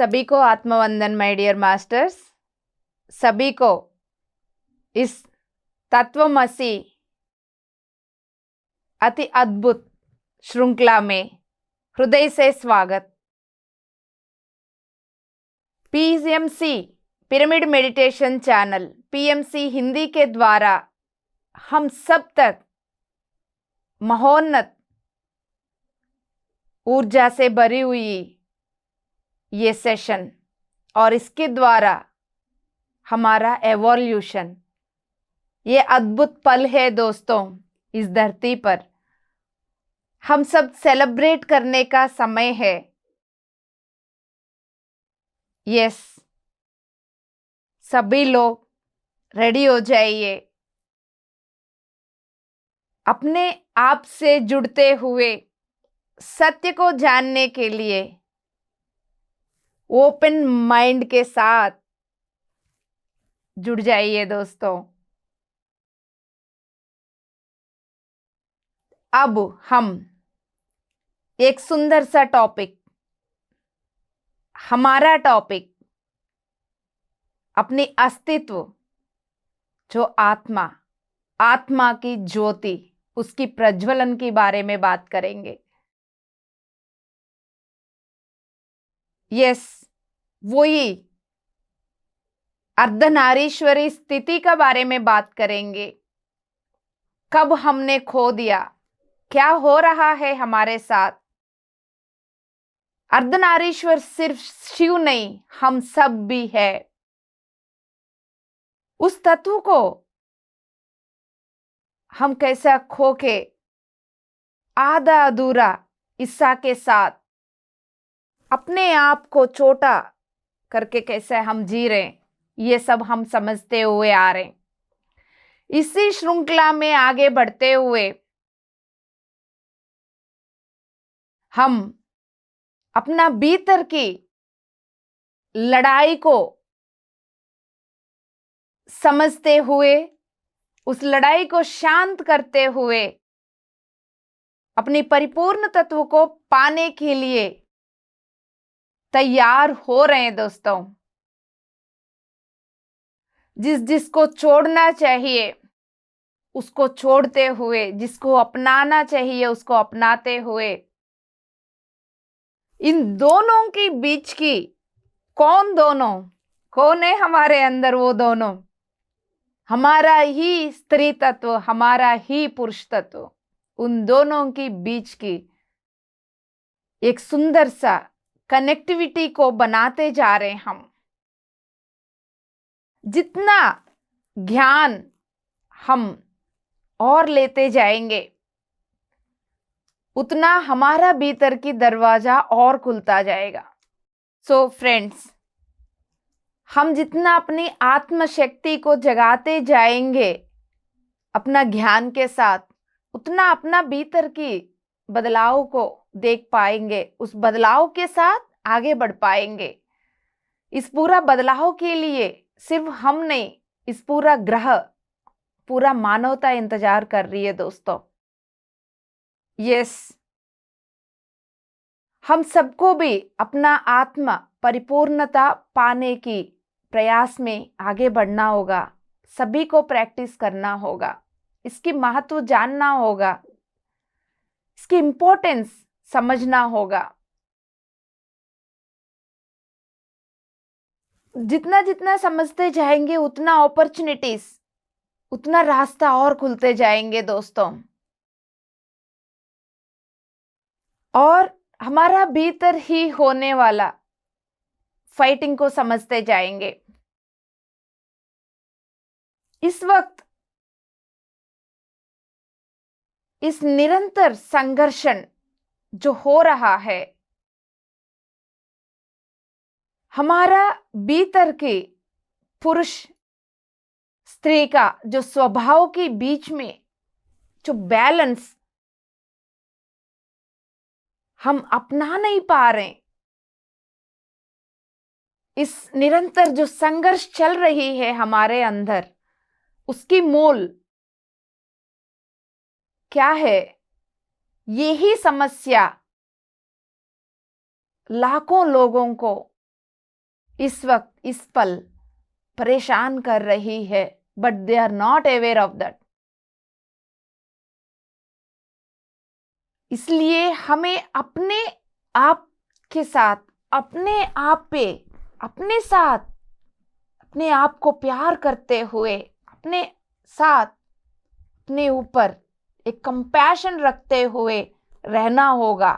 सभी को आत्मवंदन my dear masters. सभी को इस तत्वमसी अति अद्भुत श्रृंखला में हृदय से स्वागत। PMC pyramid meditation channel PMC Hindi के द्वारा हम सब तक महोन्नत ऊर्जा से भरी हुई ये सेशन और इसके द्वारा हमारा एवोल्यूशन, ये अद्भुत पल है दोस्तों। इस धरती पर हम सब सेलिब्रेट करने का समय है। यस, सभी लोग रेडी हो जाइए। अपने आप से जुड़ते हुए सत्य को जानने के लिए ओपन माइंड के साथ जुड़ जाइए दोस्तों। अब हम एक सुंदर सा टॉपिक, हमारा टॉपिक, अपनी अस्तित्व, जो आत्मा की ज्योति, उसकी प्रज्वलन के बारे में बात करेंगे। यस, वही अर्धनारीश्वरी स्थिति का बारे में बात करेंगे। कब हमने खो दिया, क्या हो रहा है हमारे साथ। अर्धनारीश्वर सिर्फ शिव नहीं, हम सब भी है। उस तत्व को हम कैसा खो के आधा अधूरा हिस्सा के साथ अपने आप को छोटा करके कैसे हम जी रहे हैं, ये सब हम समझते हुए आ रहे हैं। इसी श्रृंखला में आगे बढ़ते हुए हम अपना भीतर की लड़ाई को समझते हुए, उस लड़ाई को शांत करते हुए अपनी परिपूर्ण तत्व को पाने के लिए तैयार हो रहे हैं दोस्तों। जिसको छोड़ना चाहिए उसको छोड़ते हुए, जिसको अपनाना चाहिए उसको अपनाते हुए, इन दोनों के बीच की कौन है हमारे अंदर? वो दोनों हमारा ही स्त्री तत्व, हमारा ही पुरुष तत्व, उन दोनों के बीच की एक सुंदर सा कनेक्टिविटी को बनाते जा रहे हैं हम। जितना ज्ञान हम और लेते जाएंगे उतना हमारा भीतर की दरवाजा और खुलता जाएगा। सो फ्रेंड्स, हम जितना अपनी आत्मशक्ति को जगाते जाएंगे अपना ज्ञान के साथ, उतना अपना भीतर की बदलाव को देख पाएंगे, उस बदलाव के साथ आगे बढ़ पाएंगे। इस पूरा बदलाव के लिए सिर्फ हम नहीं, इस पूरा ग्रह, पूरा मानवता इंतजार कर रही है दोस्तों। यस, हम सबको भी अपना आत्मा परिपूर्णता पाने की प्रयास में आगे बढ़ना होगा। सभी को प्रैक्टिस करना होगा, इसकी महत्व जानना होगा, इसकी इंपॉर्टेंस समझना होगा। जितना जितना समझते जाएंगे उतना अपॉर्चुनिटीज, उतना रास्ता और खुलते जाएंगे दोस्तों। और हमारा भीतर ही होने वाला फाइटिंग को समझते जाएंगे। इस वक्त इस निरंतर संघर्षण जो हो रहा है, हमारा भीतर के पुरुष स्त्री का जो स्वभाव के बीच में जो बैलेंस हम अपना नहीं पा रहे, इस निरंतर जो संघर्ष चल रही है हमारे अंदर, उसकी मूल क्या है? यही समस्या लाखों लोगों को इस वक्त इस पल परेशान कर रही है, but they are not aware of that. इसलिए हमें अपने आप के साथ, अपने आप पे, अपने साथ, अपने आप को प्यार करते हुए, अपने साथ, अपने ऊपर एक कंपैशन रखते हुए रहना होगा।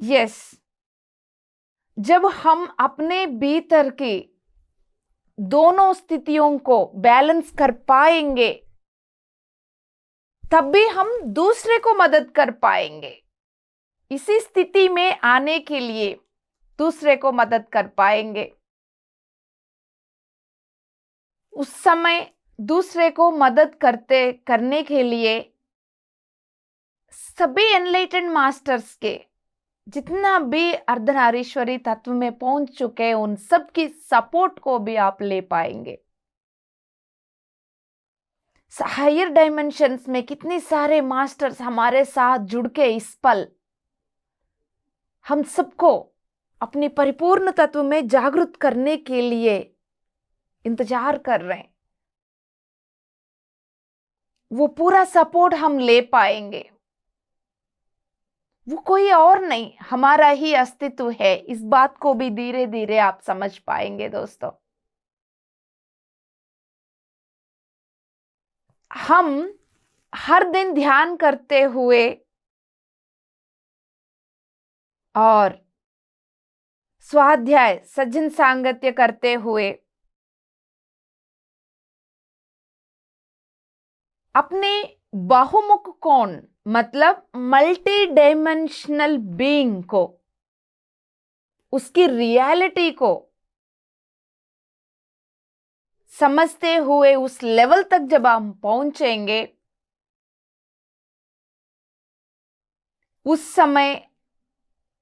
यस, जब हम अपने भीतर की दोनों स्थितियों को बैलेंस कर पाएंगे, तब भी हम दूसरे को मदद कर पाएंगे। इसी स्थिति में आने के लिए दूसरे को मदद कर पाएंगे। उस समय दूसरे को मदद करने के लिए सभी एनलाइटेंड मास्टर्स के जितना भी अर्धनारीश्वरी तत्व में पहुंच चुके हैं, उन सब की सपोर्ट को भी आप ले पाएंगे। हायर डायमेंशंस में कितने सारे मास्टर्स हमारे साथ जुड़ के इस पल हम सबको अपनी परिपूर्ण तत्व में जागृत करने के लिए इंतजार कर रहे हैं। वो पूरा सपोर्ट हम ले पाएंगे। वो कोई और नहीं, हमारा ही अस्तित्व है। इस बात को भी धीरे धीरे आप समझ पाएंगे दोस्तों। हम हर दिन ध्यान करते हुए और स्वाध्याय सज्जन सांगत्य करते हुए अपने बहुमुख कोण मतलब मल्टी डायमेंशनल बीइंग को, उसकी रियलिटी को समझते हुए उस लेवल तक जब हम पहुंचेंगे, उस समय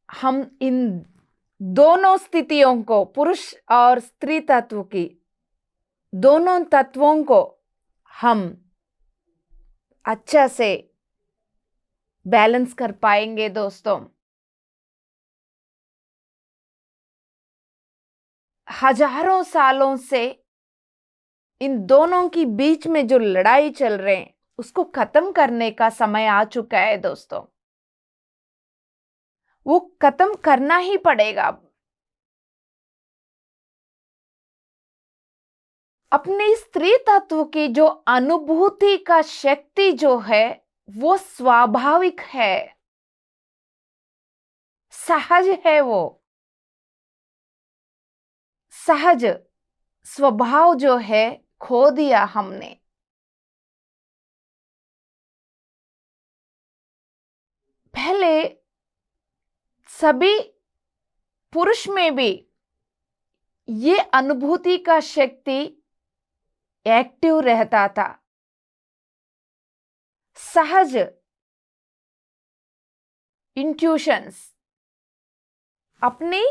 हम इन दोनों स्थितियों को, पुरुष और स्त्री तत्व की दोनों तत्वों को हम अच्छा से बैलेंस कर पाएंगे दोस्तों। हजारों सालों से इन दोनों की बीच में जो लड़ाई चल रहे हैं, उसको खत्म करने का समय आ चुका है दोस्तों। वो खत्म करना ही पड़ेगा। अपनी स्त्री तत्व की जो अनुभूति का शक्ति जो है, वो स्वाभाविक है, सहज है। वो सहज स्वभाव जो है खो दिया हमने। पहले सभी पुरुष में भी ये अनुभूति का शक्ति एक्टिव रहता था, सहज इंट्यूशंस, अपनी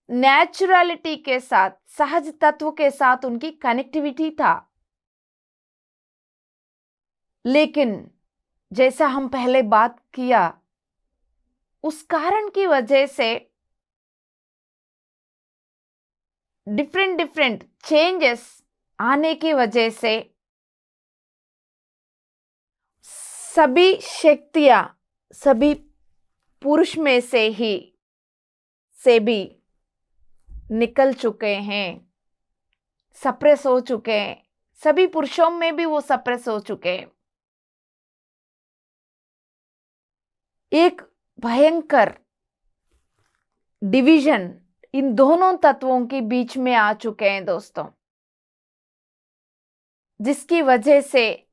नेचुरलिटी के साथ, सहज तत्व के साथ उनकी कनेक्टिविटी था। लेकिन जैसा हम पहले बात किया, उस कारण की वजह से डिफरेंट चेंजेस आने की वजह से सभी शक्तियां सभी पुरुष में से भी निकल चुके हैं, सप्रेस हो चुके हैं। सभी पुरुषों में भी वो सप्रेस हो चुके हैं। एक भयंकर डिवीजन इन दोनों तत्वों के बीच में आ चुके हैं दोस्तों, जिसकी वजह से,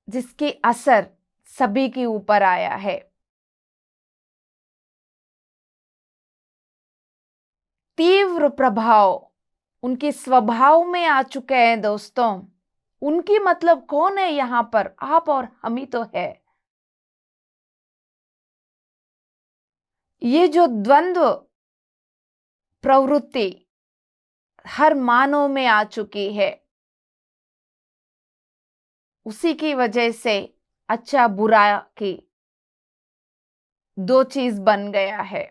जिसकी असर सभी के ऊपर आया है। तीव्र प्रभाव उनके स्वभाव में आ चुके हैं दोस्तों। उनकी मतलब कौन है यहां पर? आप और हम ही तो है। ये जो द्वंद्व प्रवृत्ति हर मानव में आ चुकी है, उसी की वजह से अच्छा बुरा की दो चीज बन गया है।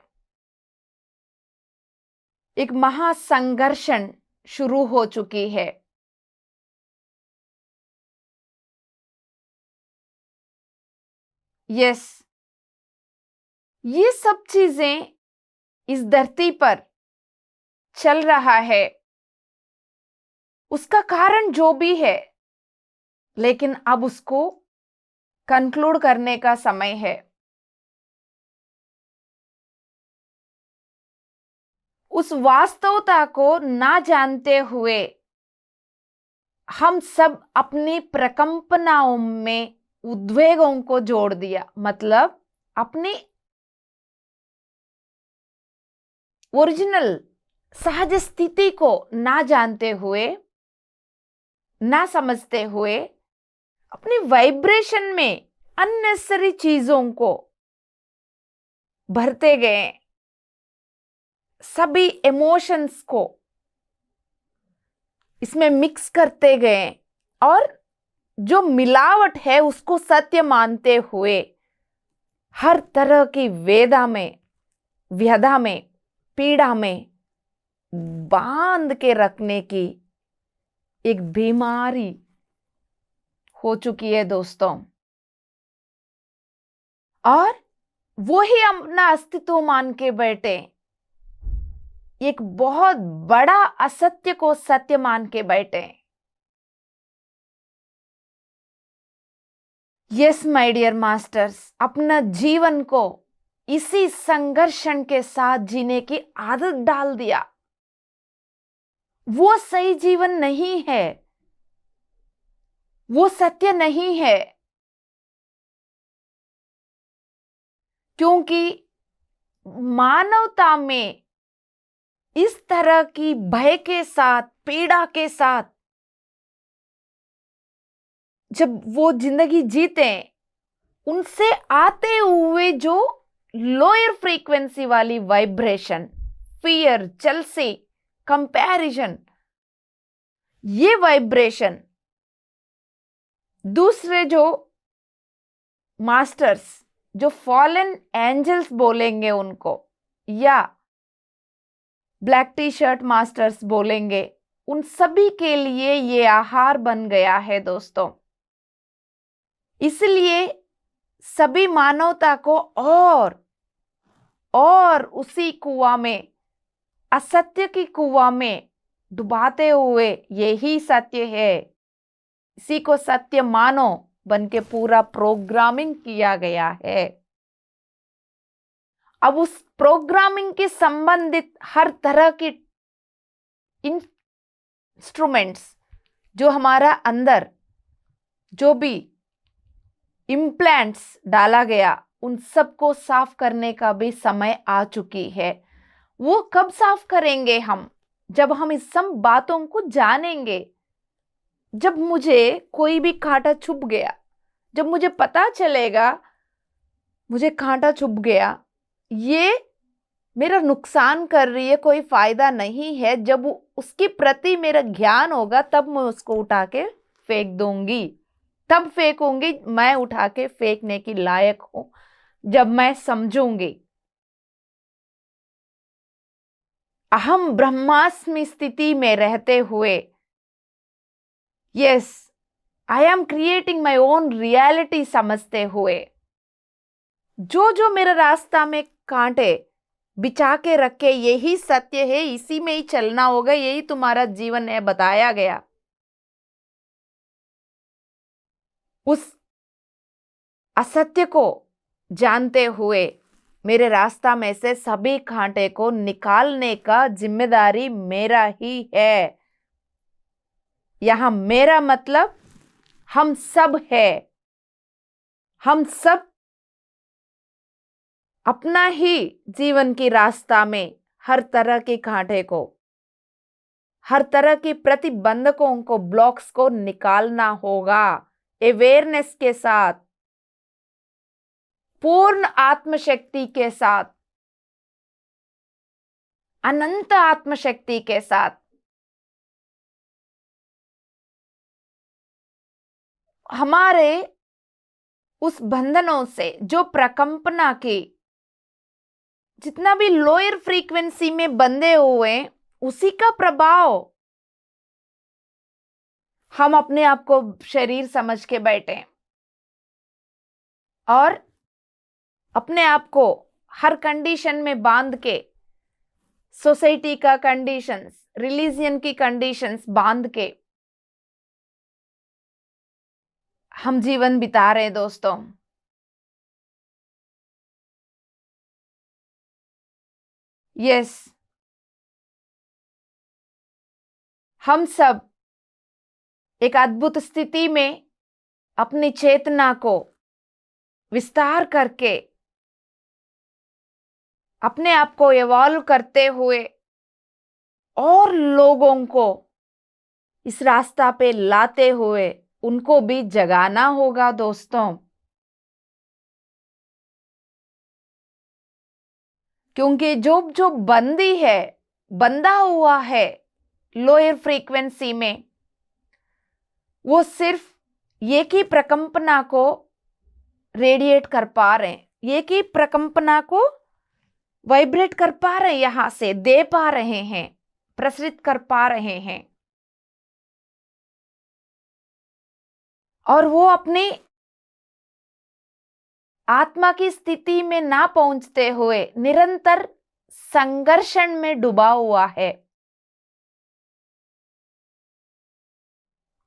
एक महासंघर्षण शुरू हो चुकी है। यस, ये सब चीजें इस धरती पर चल रहा है, उसका कारण जो भी है, लेकिन अब उसको कंक्लूड करने का समय है। उस वास्तवता को ना जानते हुए हम सब अपनी प्रकंपनाओं में उद्वेगों को जोड़ दिया, मतलब अपनी ओरिजिनल सहज स्थिति को ना जानते हुए, ना समझते हुए, अपनी वाइब्रेशन में अननेसेसरी चीजों को भरते गए, सभी इमोशंस को इसमें मिक्स करते गए और जो मिलावट है उसको सत्य मानते हुए हर तरह की वेदा में, व्यधा में, पीड़ा में बांध के रखने की एक बीमारी हो चुकी है दोस्तों। और वो ही अपना अस्तित्व मान के बैठे, एक बहुत बड़ा असत्य को सत्य मान के बैठे। यस माय डियर मास्टर्स, अपना जीवन को इसी संघर्षण के साथ जीने की आदत डाल दिया। वो सही जीवन नहीं है, वो सत्य नहीं है, क्योंकि मानवता में इस तरह की भय के साथ, पीड़ा के साथ जब वो जिंदगी जीते, उनसे आते हुए जो लोअर फ्रीक्वेंसी वाली वाइब्रेशन, फियर, जेलसी, कंपैरिजन, ये वाइब्रेशन दूसरे जो मास्टर्स, जो फॉलन एंजल्स बोलेंगे उनको, या ब्लैक टी शर्ट मास्टर्स बोलेंगे, उन सभी के लिए ये आहार बन गया है दोस्तों। इसलिए सभी मानवता को और उसी कुआं में, असत्य की कुआं में डुबाते हुए यही सत्य है, इसी को सत्य मानो बन के पूरा प्रोग्रामिंग किया गया है। अब उस प्रोग्रामिंग के संबंधित हर तरह की इंस्ट्रूमेंट्स जो हमारा अंदर जो भी इम्प्लांट्स डाला गया, उन सबको साफ करने का भी समय आ चुकी है। वो कब साफ करेंगे हम? जब हम इस सब बातों को जानेंगे। जब मुझे कोई भी कांटा चुभ गया, जब मुझे पता चलेगा मुझे कांटा चुभ गया, ये मेरा नुकसान कर रही है, कोई फायदा नहीं है, जब उसके प्रति मेरा ज्ञान होगा तब मैं उसको उठा के फेंक दूंगी। तब फेंकूंगी, मैं उठा के फेंकने की लायक हूं जब मैं समझूंगी। अहम ब्रह्मास्मि स्थिति में रहते हुए, yes I am creating my own reality समझते हुए, जो जो मेरा रास्ता में कांटे बिछा के रखे, यही सत्य है, इसी में ही चलना होगा, यही तुम्हारा जीवन है, बताया गया। उस असत्य को जानते हुए मेरे रास्ता में से सभी कांटे को निकालने का जिम्मेदारी मेरा ही है। यहां मेरा मतलब हम सब है। हम सब अपना ही जीवन की रास्ता में हर तरह के कांटे को, हर तरह की प्रतिबंधकों को, ब्लॉक्स को निकालना होगा अवेयरनेस के साथ, पूर्ण आत्मशक्ति के साथ, अनंत आत्मशक्ति के साथ। हमारे उस बंधनों से, जो प्रकंपना की जितना भी लोअर फ्रीक्वेंसी में बंधे हुए उसी का प्रभाव हम अपने आप को शरीर समझ के बैठे और अपने आप को हर कंडीशन में बांध के, सोसाइटी का कंडीशंस, रिलीजियन की कंडीशंस बांध के हम जीवन बिता रहे दोस्तों। यस, हम सब एक अद्भुत स्थिति में अपनी चेतना को विस्तार करके अपने आप को इवॉल्व करते हुए और लोगों को इस रास्ता पे लाते हुए उनको भी जगाना होगा दोस्तों। क्योंकि जो बंदी है, बंधा हुआ है लोअर फ्रीक्वेंसी में, वो सिर्फ एक ही प्रकंपना को रेडिएट कर पा रहे हैं, एक ही प्रकंपना को वाइब्रेट कर पा रहे हैं, यहां से दे पा रहे हैं, प्रसरित कर पा रहे हैं। और वो अपनी आत्मा की स्थिति में ना पहुंचते हुए निरंतर संघर्षण में डूबा हुआ है।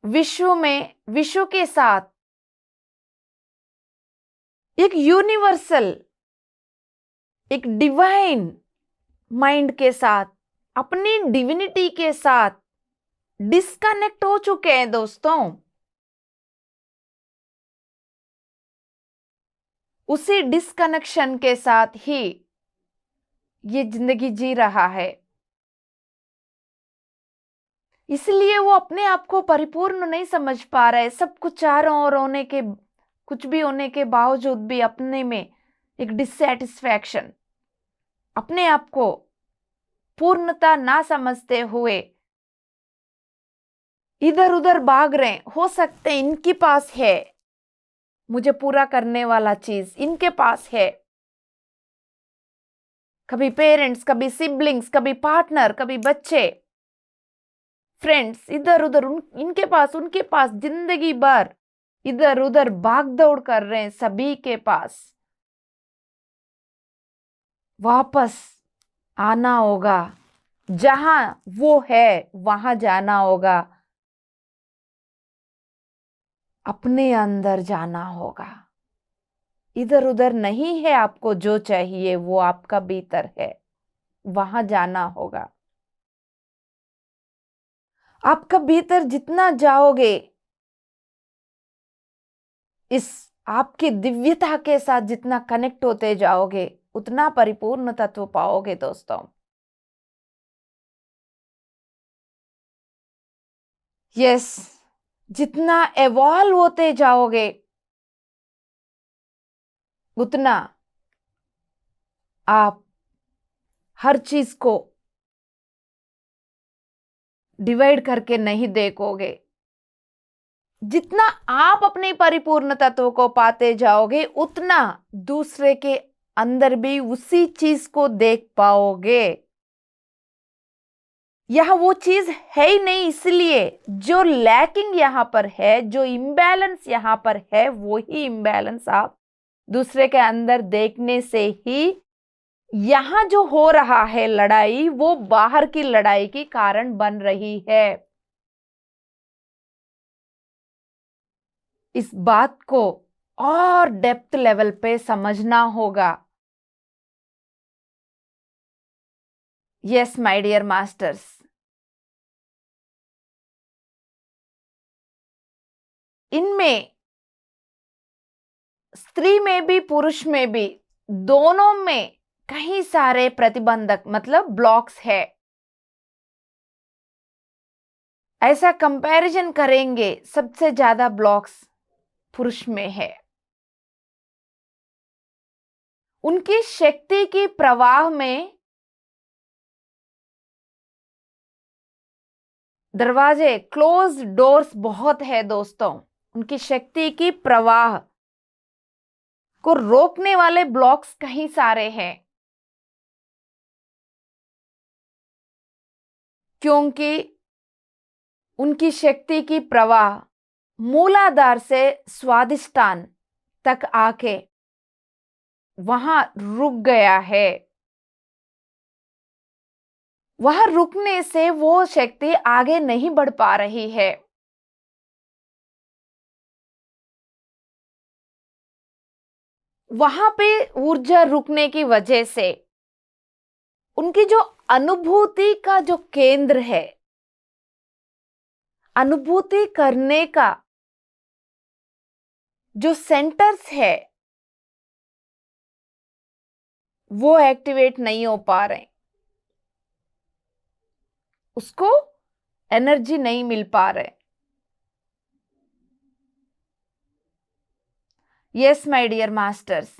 विश्व के साथ एक यूनिवर्सल, एक डिवाइन माइंड के साथ, अपनी डिविनिटी के साथ डिस्कनेक्ट हो चुके हैं दोस्तों। उसी डिस्कनेक्शन के साथ ही ये जिंदगी जी रहा है। इसलिए वो अपने आप को परिपूर्ण नहीं समझ पा रहा है। सब कुछ चारों ओर होने के, कुछ भी होने के बावजूद भी अपने में एक डिससैटिस्फैक्शन, अपने आप को पूर्णता ना समझते हुए इधर उधर भाग रहे। हो सकते हैं इनके पास है मुझे पूरा करने वाला चीज, इनके पास है, कभी पेरेंट्स, कभी सिबलिंग्स, कभी पार्टनर, कभी बच्चे, फ्रेंड्स, इधर उधर इनके पास, उनके पास, जिंदगी भर इधर उधर भाग दौड़ कर रहे हैं सभी के पास। वापस आना होगा, जहां वो है वहां जाना होगा, अपने अंदर जाना होगा। इधर उधर नहीं है। आपको जो चाहिए वो आपका भीतर है, वहां जाना होगा। आपका भीतर जितना जाओगे, इस आपकी दिव्यता के साथ जितना कनेक्ट होते जाओगे, उतना परिपूर्ण तत्व पाओगे दोस्तों। यस, जितना एवॉल्व होते जाओगे उतना आप हर चीज को डिवाइड करके नहीं देखोगे। जितना आप अपने परिपूर्ण तत्व को पाते जाओगे उतना दूसरे के अंदर भी उसी चीज को देख पाओगे। यह वो चीज है ही नहीं, इसलिए जो लैकिंग यहां पर है, जो इम्बैलेंस यहां पर है, वो ही इम्बैलेंस आप दूसरे के अंदर देखने से ही यहां जो हो रहा है लड़ाई, वो बाहर की लड़ाई के कारण बन रही है। इस बात को और डेप्थ लेवल पे समझना होगा। यस माय डियर मास्टर्स, इनमें स्त्री में भी पुरुष में भी दोनों में कई सारे प्रतिबंधक मतलब ब्लॉक्स है। ऐसा कंपैरिजन करेंगे, सबसे ज्यादा ब्लॉक्स पुरुष में है। उनकी शक्ति की प्रवाह में दरवाजे, क्लोज डोर्स बहुत है दोस्तों। उनकी शक्ति की प्रवाह को रोकने वाले ब्लॉक्स कहीं सारे हैं। क्योंकि उनकी शक्ति की प्रवाह मूलाधार से स्वादिष्टान तक आके वहां रुक गया है। वहां रुकने से वो शक्ति आगे नहीं बढ़ पा रही है। वहां पे ऊर्जा रुकने की वजह से उनकी जो अनुभूति का जो केंद्र है, अनुभूति करने का जो सेंटर्स है, वो एक्टिवेट नहीं हो पा रहे, उसको एनर्जी नहीं मिल पा रहे। यस माय डियर मास्टर्स,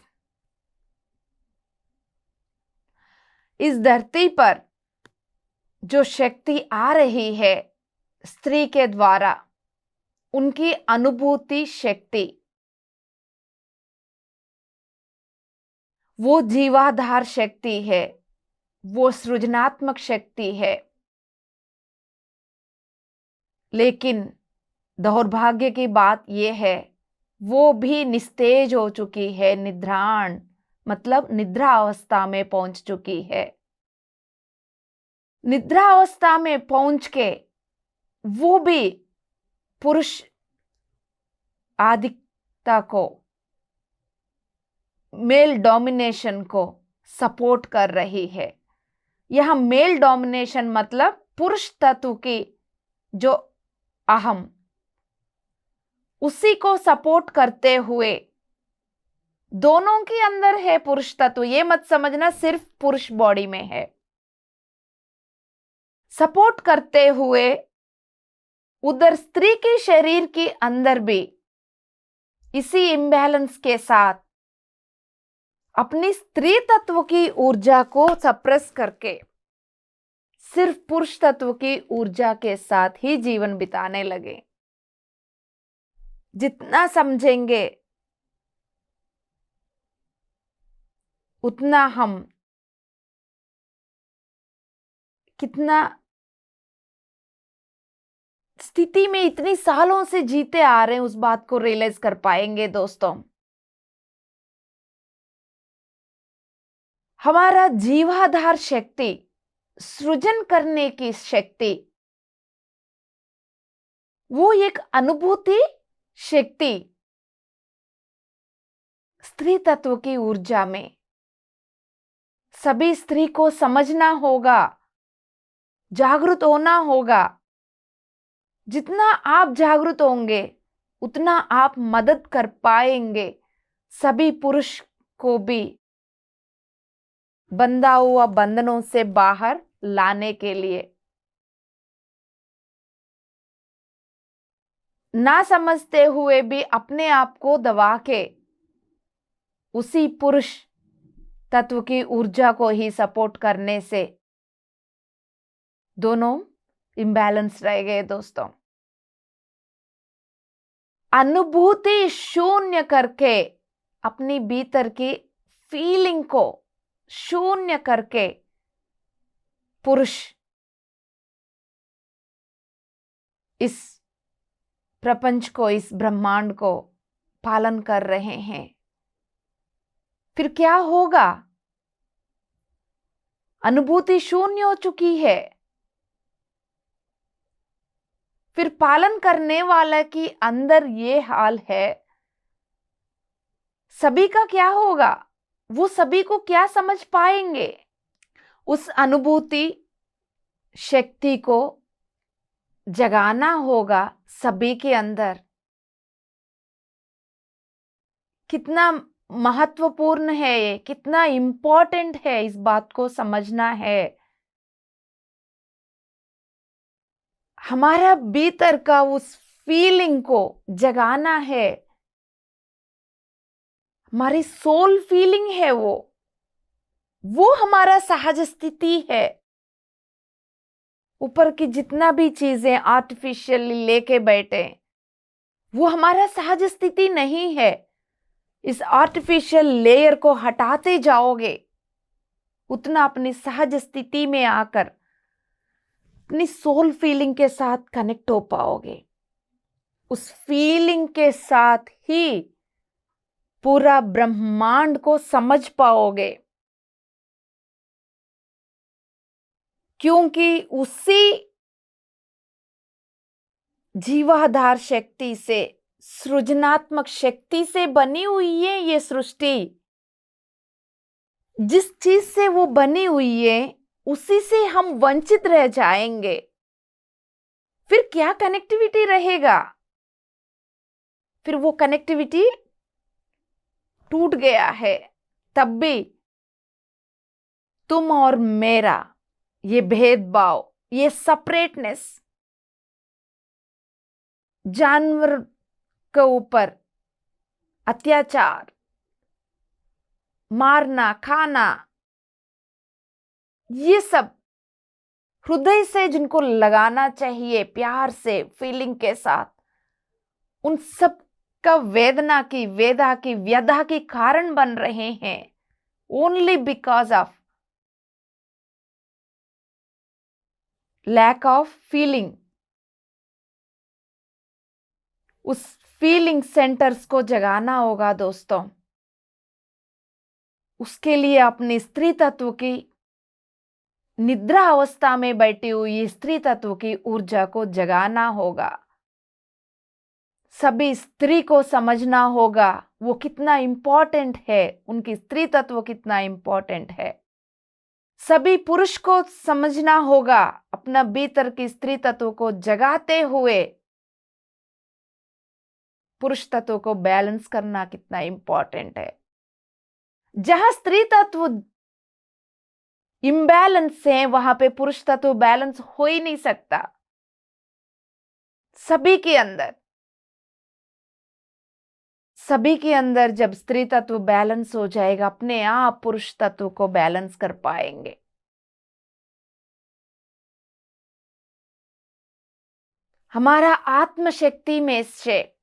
इस धरती पर जो शक्ति आ रही है स्त्री के द्वारा, उनकी अनुभूति शक्ति, वो जीवाधार शक्ति है, वो सृजनात्मक शक्ति है। लेकिन दौर्भाग्य की बात यह है, वो भी निस्तेज हो चुकी है, निद्राण मतलब निद्रा अवस्था में पहुंच चुकी है। निद्रा अवस्था में पहुंच के वो भी पुरुष आधिक्यता को, मेल डोमिनेशन को सपोर्ट कर रही है। यह मेल डोमिनेशन मतलब पुरुष तत्व की जो अहम, उसी को सपोर्ट करते हुए, दोनों के अंदर है पुरुष तत्व, ये मत समझना सिर्फ पुरुष बॉडी में है। सपोर्ट करते हुए उधर स्त्री के शरीर के अंदर भी इसी इम्बैलेंस के साथ अपनी स्त्री तत्व की ऊर्जा को सप्रेस करके सिर्फ पुरुष तत्व की ऊर्जा के साथ ही जीवन बिताने लगे। जितना समझेंगे उतना हम कितना स्थिति में इतनी सालों से जीते आ रहे हैं, उस बात को रियलाइज कर पाएंगे। दोस्तों, हमारा जीवाधार शक्ति, सृजन करने की शक्ति, वो एक अनुभूति शक्ति स्त्री तत्व की ऊर्जा में सभी स्त्री को समझना होगा, जागृत होना होगा। जितना आप जागृत होंगे उतना आप मदद कर पाएंगे सभी पुरुष को भी बंधा हुआ बंधनों से बाहर लाने के लिए। ना समझते हुए भी अपने आप को दबा के उसी पुरुष तत्व की ऊर्जा को ही सपोर्ट करने से दोनों इम्बैलेंस रह गए। दोस्तों, अनुभूति शून्य करके, अपनी भीतर की फीलिंग को शून्य करके पुरुष इस प्रपंच को, इस ब्रह्मांड को पालन कर रहे हैं। फिर क्या होगा? अनुभूति शून्य हो चुकी है, फिर पालन करने वाला की अंदर ये हाल है, सभी का क्या होगा? वो सभी को क्या समझ पाएंगे? उस अनुभूति शक्ति को जगाना होगा सभी के अंदर। कितना महत्वपूर्ण है ये, कितना इंपॉर्टेंट है, इस बात को समझना है। हमारा भीतर का उस फीलिंग को जगाना है। हमारी सोल फीलिंग है वो हमारा सहज स्थिति है। ऊपर की जितना भी चीजें आर्टिफिशियली लेके बैठे, वो हमारा सहज स्थिति नहीं है। इस आर्टिफिशियल लेयर को हटाते जाओगे उतना अपनी सहज स्थिति में आकर अपनी सोल फीलिंग के साथ कनेक्ट हो पाओगे। उस फीलिंग के साथ ही पूरा ब्रह्मांड को समझ पाओगे, क्योंकि उसी जीवाधार शक्ति से, सृजनात्मक शक्ति से बनी हुई है ये सृष्टि। जिस चीज से वो बनी हुई है उसी से हम वंचित रह जाएंगे, फिर क्या कनेक्टिविटी रहेगा? फिर वो कनेक्टिविटी टूट गया है। तब भी तुम और मेरा ये भेदभाव, ये सेपरेटनेस, जानवर के ऊपर अत्याचार, मारना, खाना, ये सब हृदय से जिनको लगाना चाहिए, प्यार से, फीलिंग के साथ, उन सब का वेदना की, वेदा की, व्यधा के कारण बन रहे हैं। Only because of lack of feeling. उस फीलिंग सेंटर्स को जगाना होगा दोस्तों। उसके लिए अपनी स्त्री तत्व की निद्रा अवस्था में बैठी हुई स्त्री तत्व की ऊर्जा को जगाना होगा। सभी स्त्री को समझना होगा वो कितना इंपॉर्टेंट है, उनकी स्त्री तत्व कितना इंपॉर्टेंट है। सभी पुरुष को समझना होगा अपना भीतर की स्त्री तत्व को जगाते हुए पुरुष तत्व को बैलेंस करना कितना इंपॉर्टेंट है। जहां स्त्री तत्व इम्बैलेंस है वहां पे पुरुष तत्व बैलेंस हो ही नहीं सकता। सभी के अंदर जब स्त्री तत्व बैलेंस हो जाएगा, अपने आप पुरुष तत्व को बैलेंस कर पाएंगे। हमारा आत्मशक्ति में से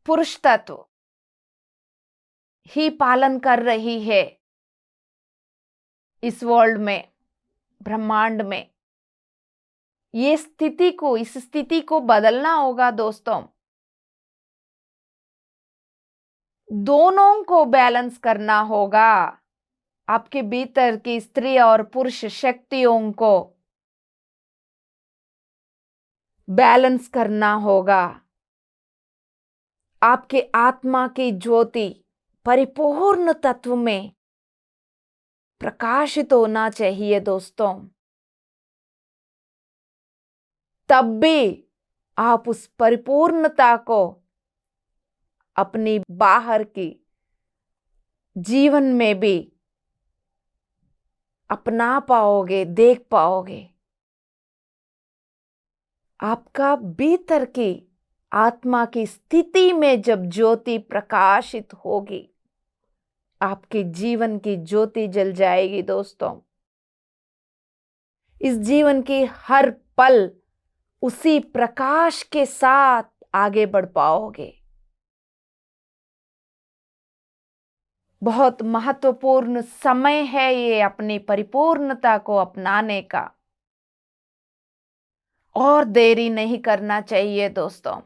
पुरुष तत्व ही पालन कर रही है इस वर्ल्ड में, ब्रह्मांड में। इस स्थिति को बदलना होगा दोस्तों। दोनों को बैलेंस करना होगा। आपके भीतर की स्त्री और पुरुष शक्तियों को बैलेंस करना होगा। आपके आत्मा की ज्योति परिपूर्ण तत्व में प्रकाशित होना चाहिए दोस्तों। तब भी आप उस परिपूर्णता को अपनी बाहर की जीवन में भी अपना पाओगे, देख पाओगे। आपका भीतर की आत्मा की स्थिति में जब ज्योति प्रकाशित होगी, आपके जीवन की ज्योति जल जाएगी दोस्तों। इस जीवन की हर पल उसी प्रकाश के साथ आगे बढ़ पाओगे। बहुत महत्वपूर्ण समय है ये अपनी परिपूर्णता को अपनाने का, और देरी नहीं करना चाहिए दोस्तों।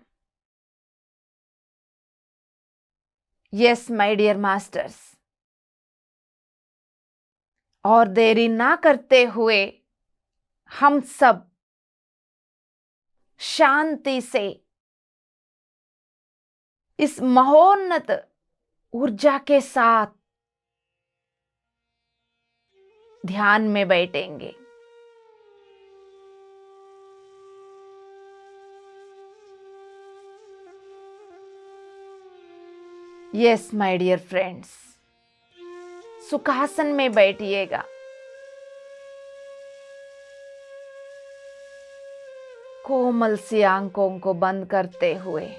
यस माय डियर मास्टर्स, और देरी ना करते हुए हम सब शांति से इस महोन्नत ऊर्जा के साथ ध्यान में बैठेंगे। यस माय डियर फ्रेंड्स, सुखासन में बैठिएगा। कोमल सी आंखों को बंद करते हुए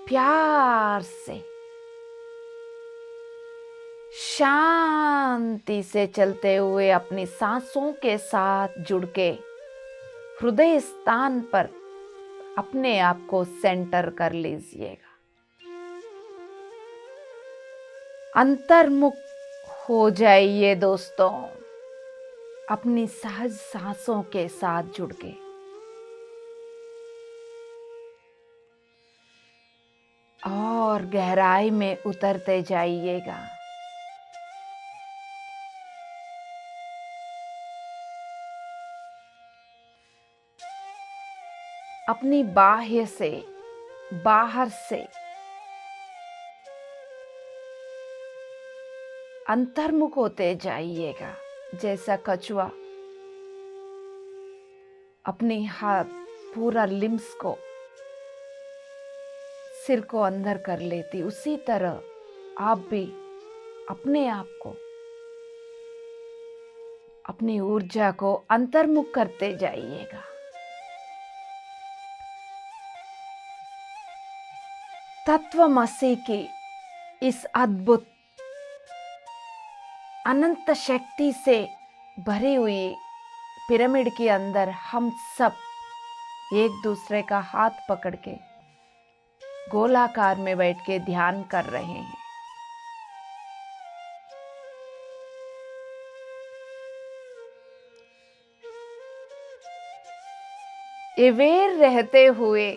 प्यार से शांति से चलते हुए अपनी सांसों के साथ जुड़ के हृदय स्थान पर अपने आप को सेंटर कर लीजिएगा। अंतर्मुख हो जाइए दोस्तों। अपनी सहज सांसों के साथ जुड़ के और गहराई में उतरते जाइएगा। अपनी बाह्य से, बाहर से अंतर्मुख होते जाइएगा। जैसा कछुआ अपनी हाथ पूरा लिम्स को, सिर को अंदर कर लेती, उसी तरह आप भी अपने आप को, अपनी ऊर्जा को अंतर्मुख करते जाइएगा। तत्वमसि की इस अद्भुत अनंत शक्ति से भरी हुई पिरामिड के अंदर हम सब एक दूसरे का हाथ पकड़ के गोलाकार में बैठ के ध्यान कर रहे हैं। अवेयर रहते हुए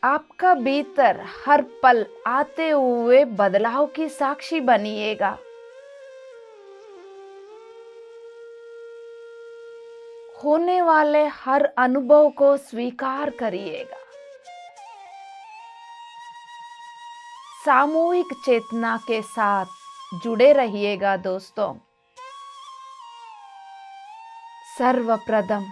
आपका भीतर हर पल आते हुए बदलाव की साक्षी बनिएगा। होने वाले हर अनुभव को स्वीकार करिएगा। सामूहिक चेतना के साथ जुड़े रहिएगा दोस्तों। सर्वप्रथम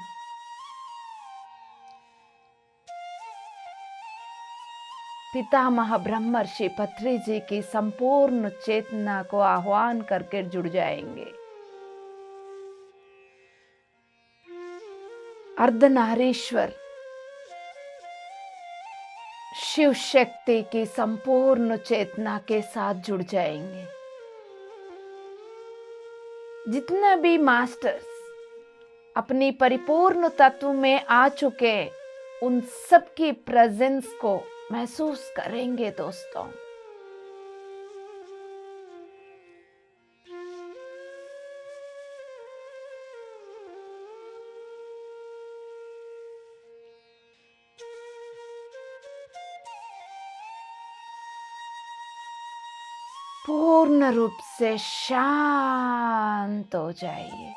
पितामह ब्रह्मर्षि पत्री जी की संपूर्ण चेतना को आह्वान करके जुड़ जाएंगे। अर्धनारीश्वर शिव शक्ति की संपूर्ण चेतना के साथ जुड़ जाएंगे। जितने भी मास्टर्स अपनी परिपूर्ण तत्व में आ चुके, उन सब की प्रेजेंस को महसूस करेंगे दोस्तों। पूर्ण रूप से शांत हो जाइए।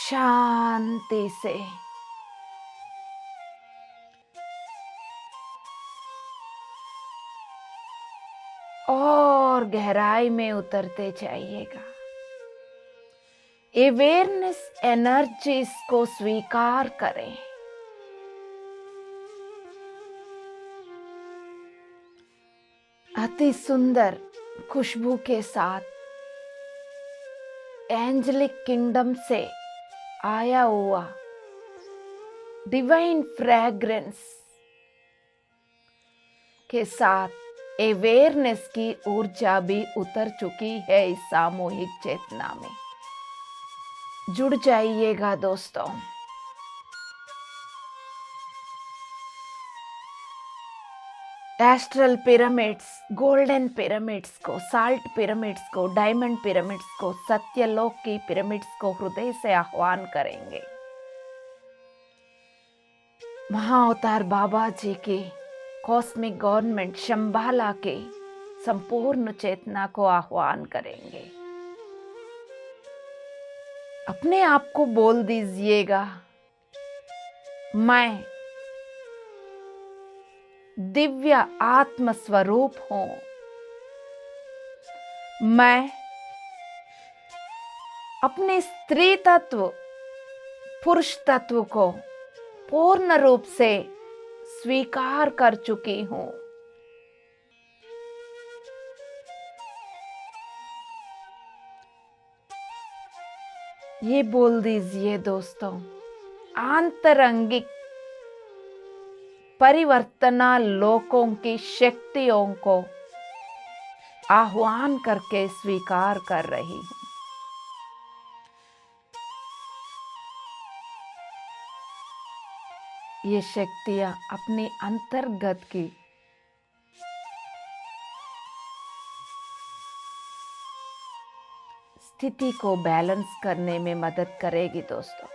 शांति से और गहराई में उतरते जाइएगा। अवेयरनेस एनर्जीज को स्वीकार करें। अति सुंदर खुशबू के साथ एंजेलिक किंगडम से आया हुआ डिवाइन फ्रेग्रेंस के साथ अवेयरनेस की ऊर्जा भी उतर चुकी है इस सामूहिक चेतना में। जुड़ जाइएगा दोस्तों। एस्ट्रल पिरामिड्स, गोल्डन पिरामिड्स को, साल्ट पिरामिड्स को, डायमंड पिरामिड्स को, सत्यलोक की पिरामिड्स को हृदय से आह्वान करेंगे। महाअवतार बाबा जी की कॉस्मिक गवर्नमेंट शंबाला के संपूर्ण चेतना को आह्वान करेंगे। अपने आप को बोल दीजिएगा, मैं दिव्य आत्म स्वरूप हूं। मैं अपने स्त्री तत्व, पुरुष तत्व को पूर्ण रूप से स्वीकार कर चुकी हूं। ये बोल दीजिए दोस्तों। आंतरंगिक परिवर्तना लोकों की शक्तियों को आह्वान करके स्वीकार कर रही हूं। ये शक्तियां अपनी अंतर्गत की स्थिति को बैलेंस करने में मदद करेगी दोस्तों।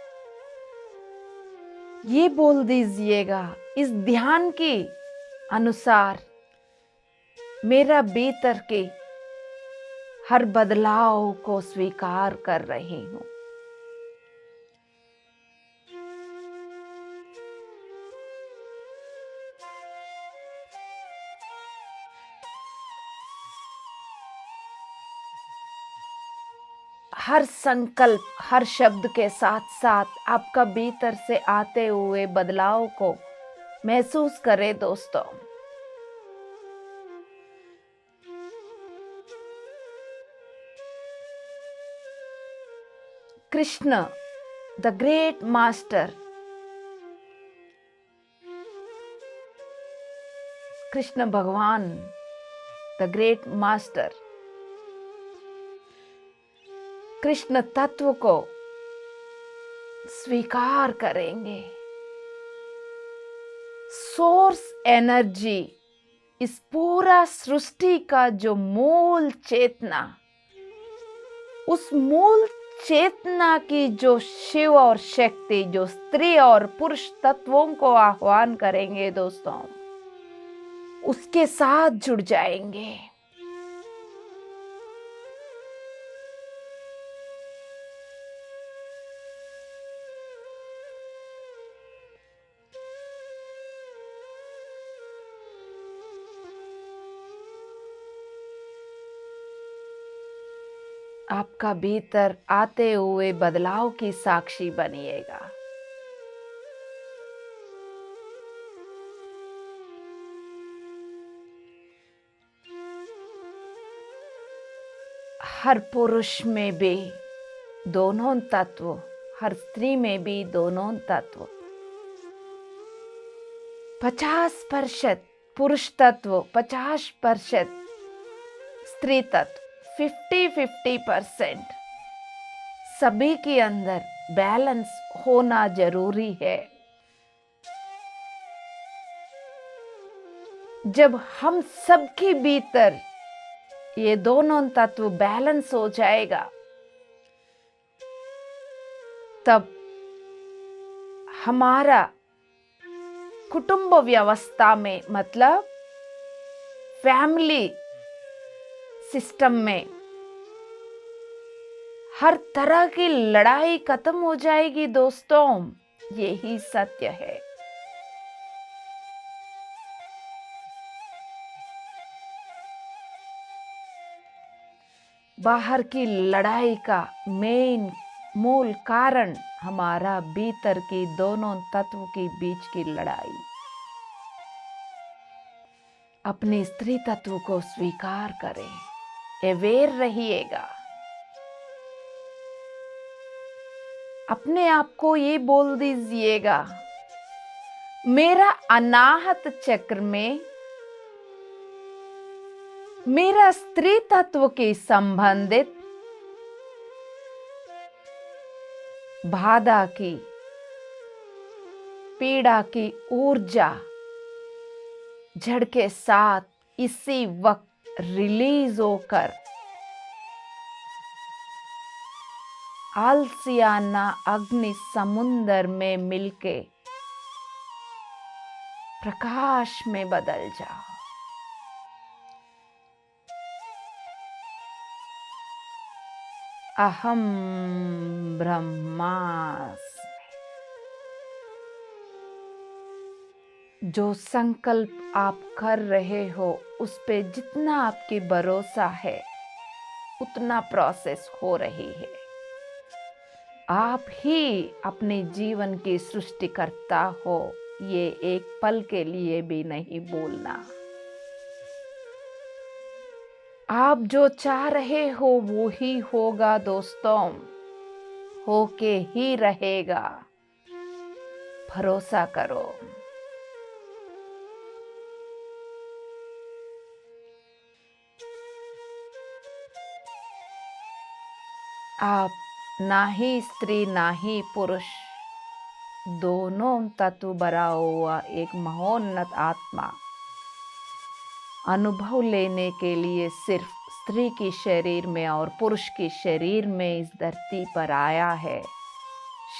ये बोल दीजिएगा, इस ध्यान के अनुसार मेरा भीतर के हर बदलाव को स्वीकार कर रही हूँ। हर संकल्प, हर शब्द के साथ साथ आपका भीतर से आते हुए बदलाव को महसूस करें दोस्तों। Krishna the great master, Krishna भगवान द ग्रेट मास्टर कृष्ण तत्व को स्वीकार करेंगे। सोर्स एनर्जी, इस पूरा सृष्टि का जो मूल चेतना, उस मूल चेतना की जो शिव और शक्ति, जो स्त्री और पुरुष तत्वों को आह्वान करेंगे दोस्तों, उसके साथ जुड़ जाएंगे। आपका भीतर आते हुए बदलाव की साक्षी बनिएगा। हर पुरुष में भी दोनों तत्व, हर स्त्री में भी दोनों तत्व, 50% पुरुष तत्व, 50% स्त्री तत्व, 50-50% सभी के अंदर बैलेंस होना जरूरी है। जब हम सबके भीतर ये दोनों तत्व बैलेंस हो जाएगा, तब हमारा कुटुंब व्यवस्था में, मतलब फैमिली सिस्टम में, हर तरह की लड़ाई खत्म हो जाएगी दोस्तों। यही सत्य है। बाहर की लड़ाई का मूल कारण हमारा भीतर की दोनों तत्व के बीच की लड़ाई। अपने स्त्री तत्व को स्वीकार करें, अवेयर रहिएगा। अपने आप को ये बोल दीजिएगा, मेरा अनाहत चक्र में मेरा स्त्री तत्व के संबंधित बाधा की, पीड़ा की ऊर्जा झड़ के साथ इसी वक्त रिलीज होकर आलसियाना अग्नि समुंदर में मिलके प्रकाश में बदल जाओ। अहम ब्रह्मास्मि। जो संकल्प आप कर रहे हो उस पे जितना आपकी भरोसा है उतना प्रोसेस हो रही है। आप ही अपने जीवन की सृष्टिकर्ता हो, ये एक पल के लिए भी नहीं भूलना। आप जो चाह रहे हो वो ही होगा दोस्तों, होके ही रहेगा। भरोसा करो। आप ना ही स्त्री ना ही पुरुष, दोनों तत्व भरा हुआ एक महोन्नत आत्मा। अनुभव लेने के लिए सिर्फ स्त्री के शरीर में और पुरुष के शरीर में इस धरती पर आया है,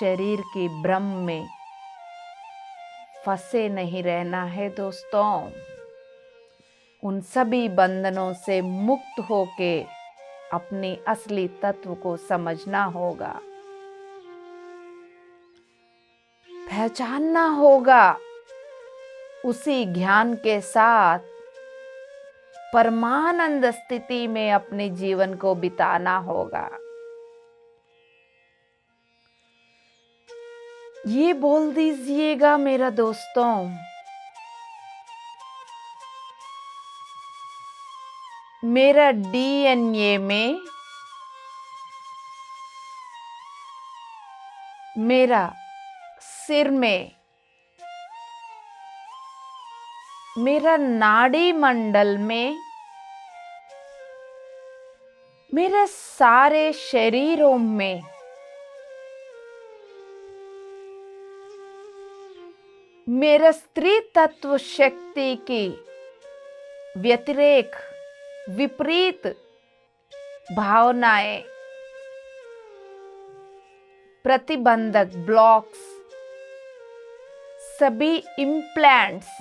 शरीर के भ्रम में फंसे नहीं रहना है दोस्तों। उन सभी बंधनों से मुक्त होके अपने असली तत्व को समझना होगा, पहचानना होगा। उसी ज्ञान के साथ परमानंद स्थिति में अपने जीवन को बिताना होगा। ये बोल दीजिएगा मेरा दोस्तों, मेरा डीएनए में, मेरा सिर में, मेरा नाड़ी मंडल में, मेरे सारे शरीरों में मेरे स्त्री तत्व शक्ति की व्यतिरेक विपरीत भावनाएं, प्रतिबंधक ब्लॉक्स, सभी इम्प्लांट्स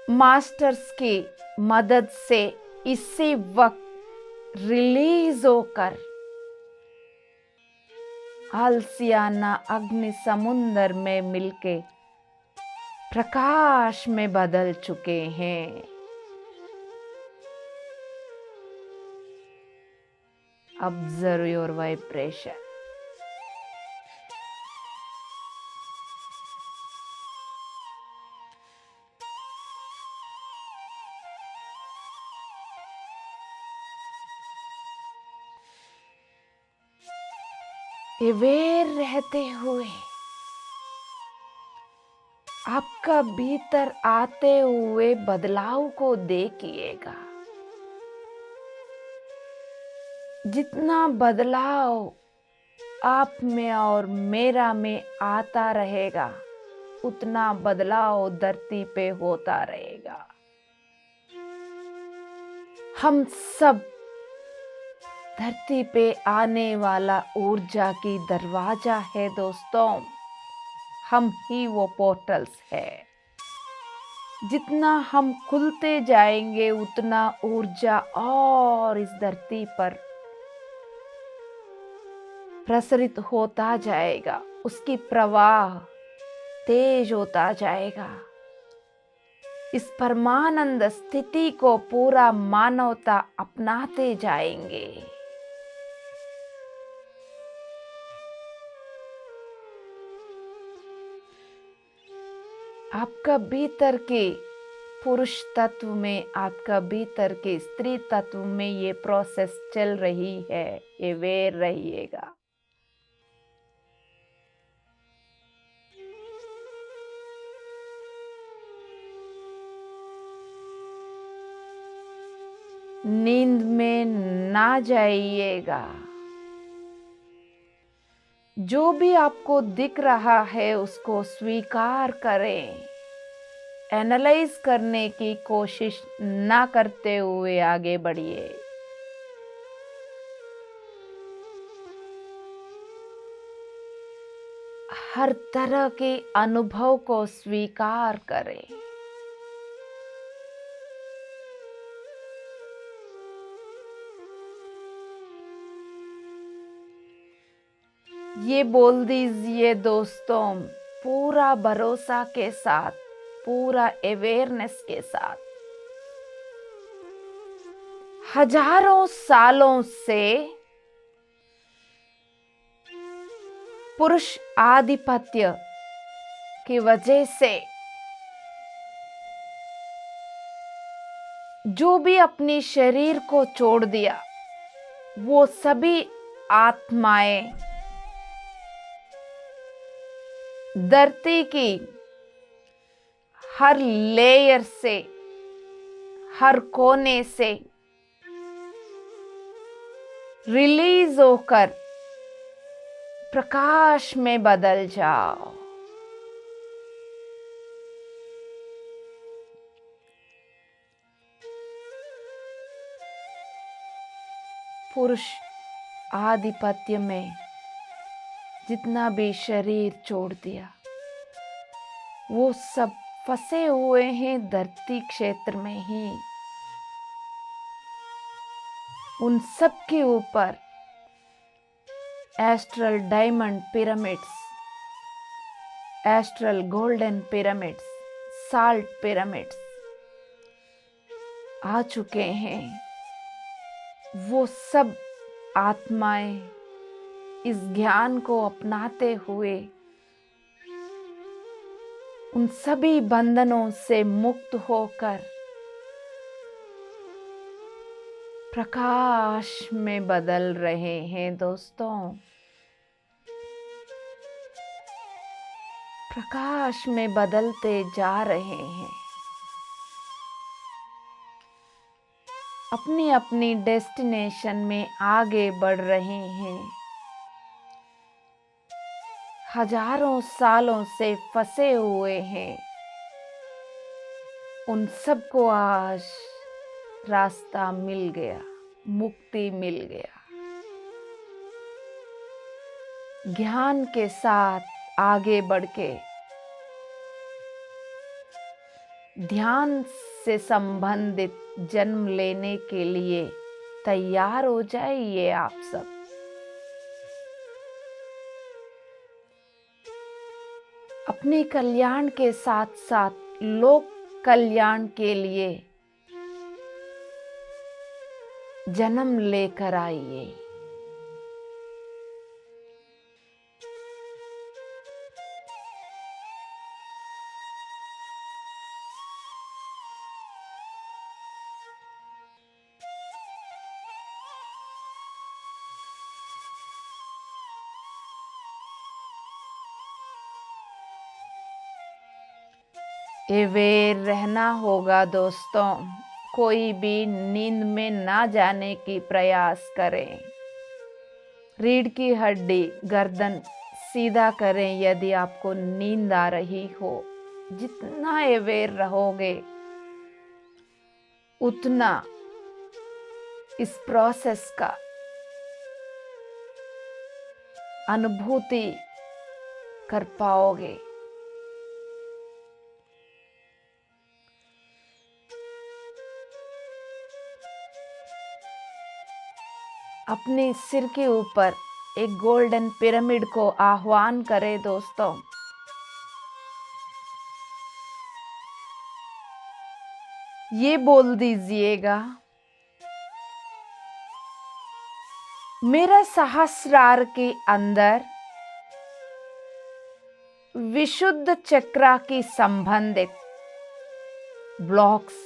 मास्टर्स की मदद से इसी वक्त रिलीज होकर आलसियाना अग्नि समुंदर में मिलके प्रकाश में बदल चुके हैं। Observe your vibration. अवेयर रहते हुए आपका भीतर आते हुए बदलाव को देखिएगा। जितना बदलाव आप में और मेरा में आता रहेगा, उतना बदलाव धरती पे होता रहेगा। हम सब धरती पे आने वाला ऊर्जा की दरवाजा है दोस्तों। हम ही वो पोर्टल्स है। जितना हम खुलते जाएंगे उतना ऊर्जा और इस धरती पर प्रसरित होता जाएगा, उसकी प्रवाह तेज होता जाएगा। इस परमानंद स्थिति को पूरा मानवता अपनाते जाएंगे। आपका भीतर के पुरुष तत्व में, आपका भीतर के स्त्री तत्व में ये प्रोसेस चल रही है, ये अवेयर रहिएगा। नींद में ना जाइएगा। जो भी आपको दिख रहा है उसको स्वीकार करें। एनालाइज करने की कोशिश ना करते हुए आगे बढ़िए। हर तरह के अनुभव को स्वीकार करें। ये बोल दीजिए दोस्तों, पूरा भरोसा के साथ, पूरा अवेयरनेस के साथ, हजारों सालों से पुरुष आधिपत्य की वजह से जो भी अपने शरीर को छोड़ दिया, वो सभी आत्माएं धरती की हर लेयर से, हर कोने से रिलीज होकर प्रकाश में बदल जाओ। पुरुष आधिपत्य में जितना भी शरीर छोड़ दिया, वो सब फंसे हुए हैं धरती क्षेत्र में ही। उन सब के ऊपर astral diamond pyramids, astral golden pyramids, salt pyramids आ चुके हैं। वो सब आत्माएं इस ज्ञान को अपनाते हुए उन सभी बंधनों से मुक्त होकर प्रकाश में बदल रहे हैं दोस्तों। प्रकाश में बदलते जा रहे हैं। अपनी अपनी डेस्टिनेशन में आगे बढ़ रहे हैं। हजारों सालों से फंसे हुए हैं, उन सबको आज रास्ता मिल गया, मुक्ति मिल गया। ज्ञान के साथ आगे बढ़ के ध्यान से संबंधित जन्म लेने के लिए तैयार हो जाइए आप सब। अपने कल्याण के साथ साथ लोक कल्याण के लिए जन्म लेकर आइए। अवेयर रहना होगा दोस्तों। कोई भी नींद में ना जाने की प्रयास करें। रीढ़ की हड्डी, गर्दन सीधा करें यदि आपको नींद आ रही हो। जितना अवेयर रहोगे उतना इस प्रोसेस का अनुभूति कर पाओगे। अपने सिर के ऊपर एक गोल्डन पिरामिड को आह्वान करें दोस्तों। ये बोल दीजिएगा, मेरा सहस्रार के अंदर विशुद्ध चक्रा की संबंधित ब्लॉक्स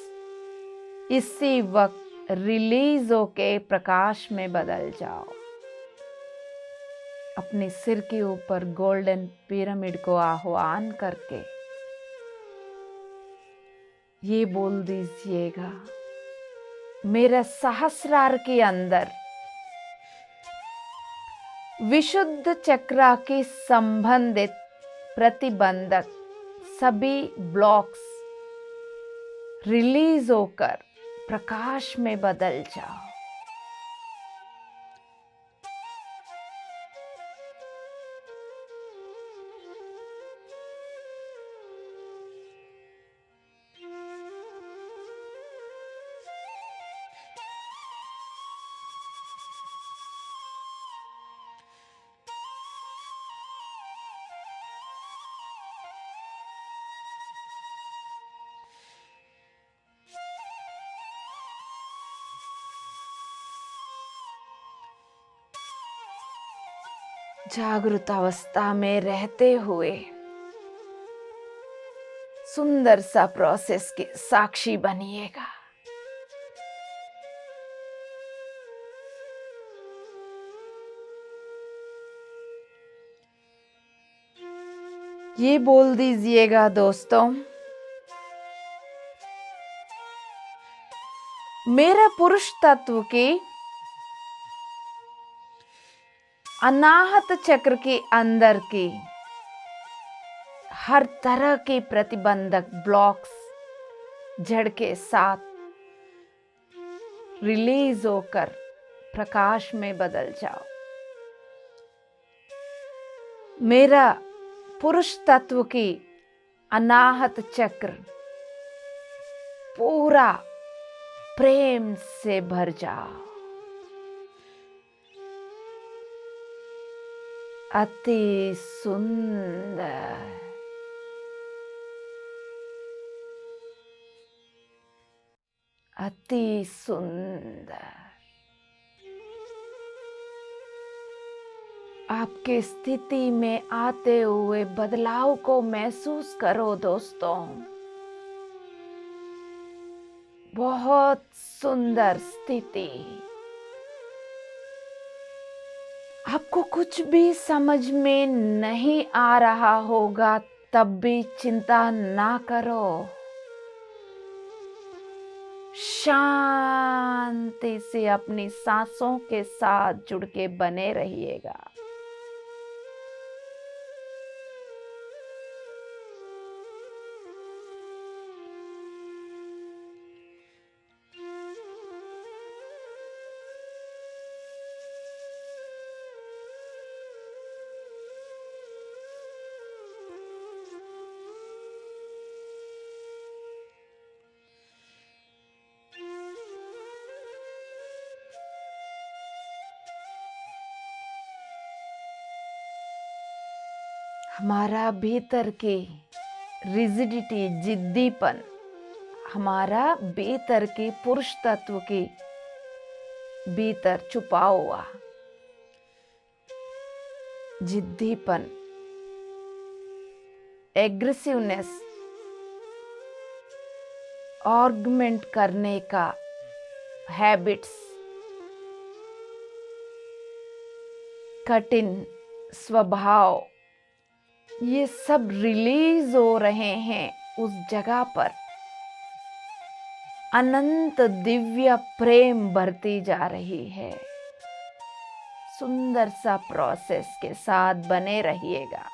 इसी वक्त रिलीज होके प्रकाश में बदल जाओ। अपने सिर के ऊपर गोल्डन पिरामिड को आह्वान करके ये बोल दीजिएगा, मेरा सहस्रार के अंदर विशुद्ध चक्रा के संबंधित प्रतिबंधक सभी ब्लॉक्स रिलीज होकर प्रकाश में बदल जाओ। जागृत अवस्था में रहते हुए सुंदर सा प्रोसेस के साक्षी बनिएगा। ये बोल दीजिएगा दोस्तों, मेरा पुरुष तत्व की अनाहत चक्र के अंदर की हर तरह के प्रतिबंधक ब्लॉक्स जड़ के साथ रिलीज होकर प्रकाश में बदल जाओ। मेरा पुरुष तत्व की अनाहत चक्र पूरा प्रेम से भर जाओ। अति सुंदर, अति सुंदर। आपके स्थिति में आते हुए बदलाव को महसूस करो दोस्तों। बहुत सुंदर स्थिति। आपको कुछ भी समझ में नहीं आ रहा होगा, तब भी चिंता ना करो। शांति से अपनी सांसों के साथ जुड़ के बने रहिएगा। हमारा भीतर की रिजिडिटी, जिद्दीपन, हमारा भीतर की पुरुष तत्व की भीतर छुपा हुआ जिद्दीपन, एग्रेसिवनेस, आर्गुमेंट करने का हैबिट्स, कठिन स्वभाव, ये सब रिलीज हो रहे हैं। उस जगह पर अनंत दिव्य प्रेम बढ़ती जा रही है। सुंदर सा प्रोसेस के साथ बने रहिएगा।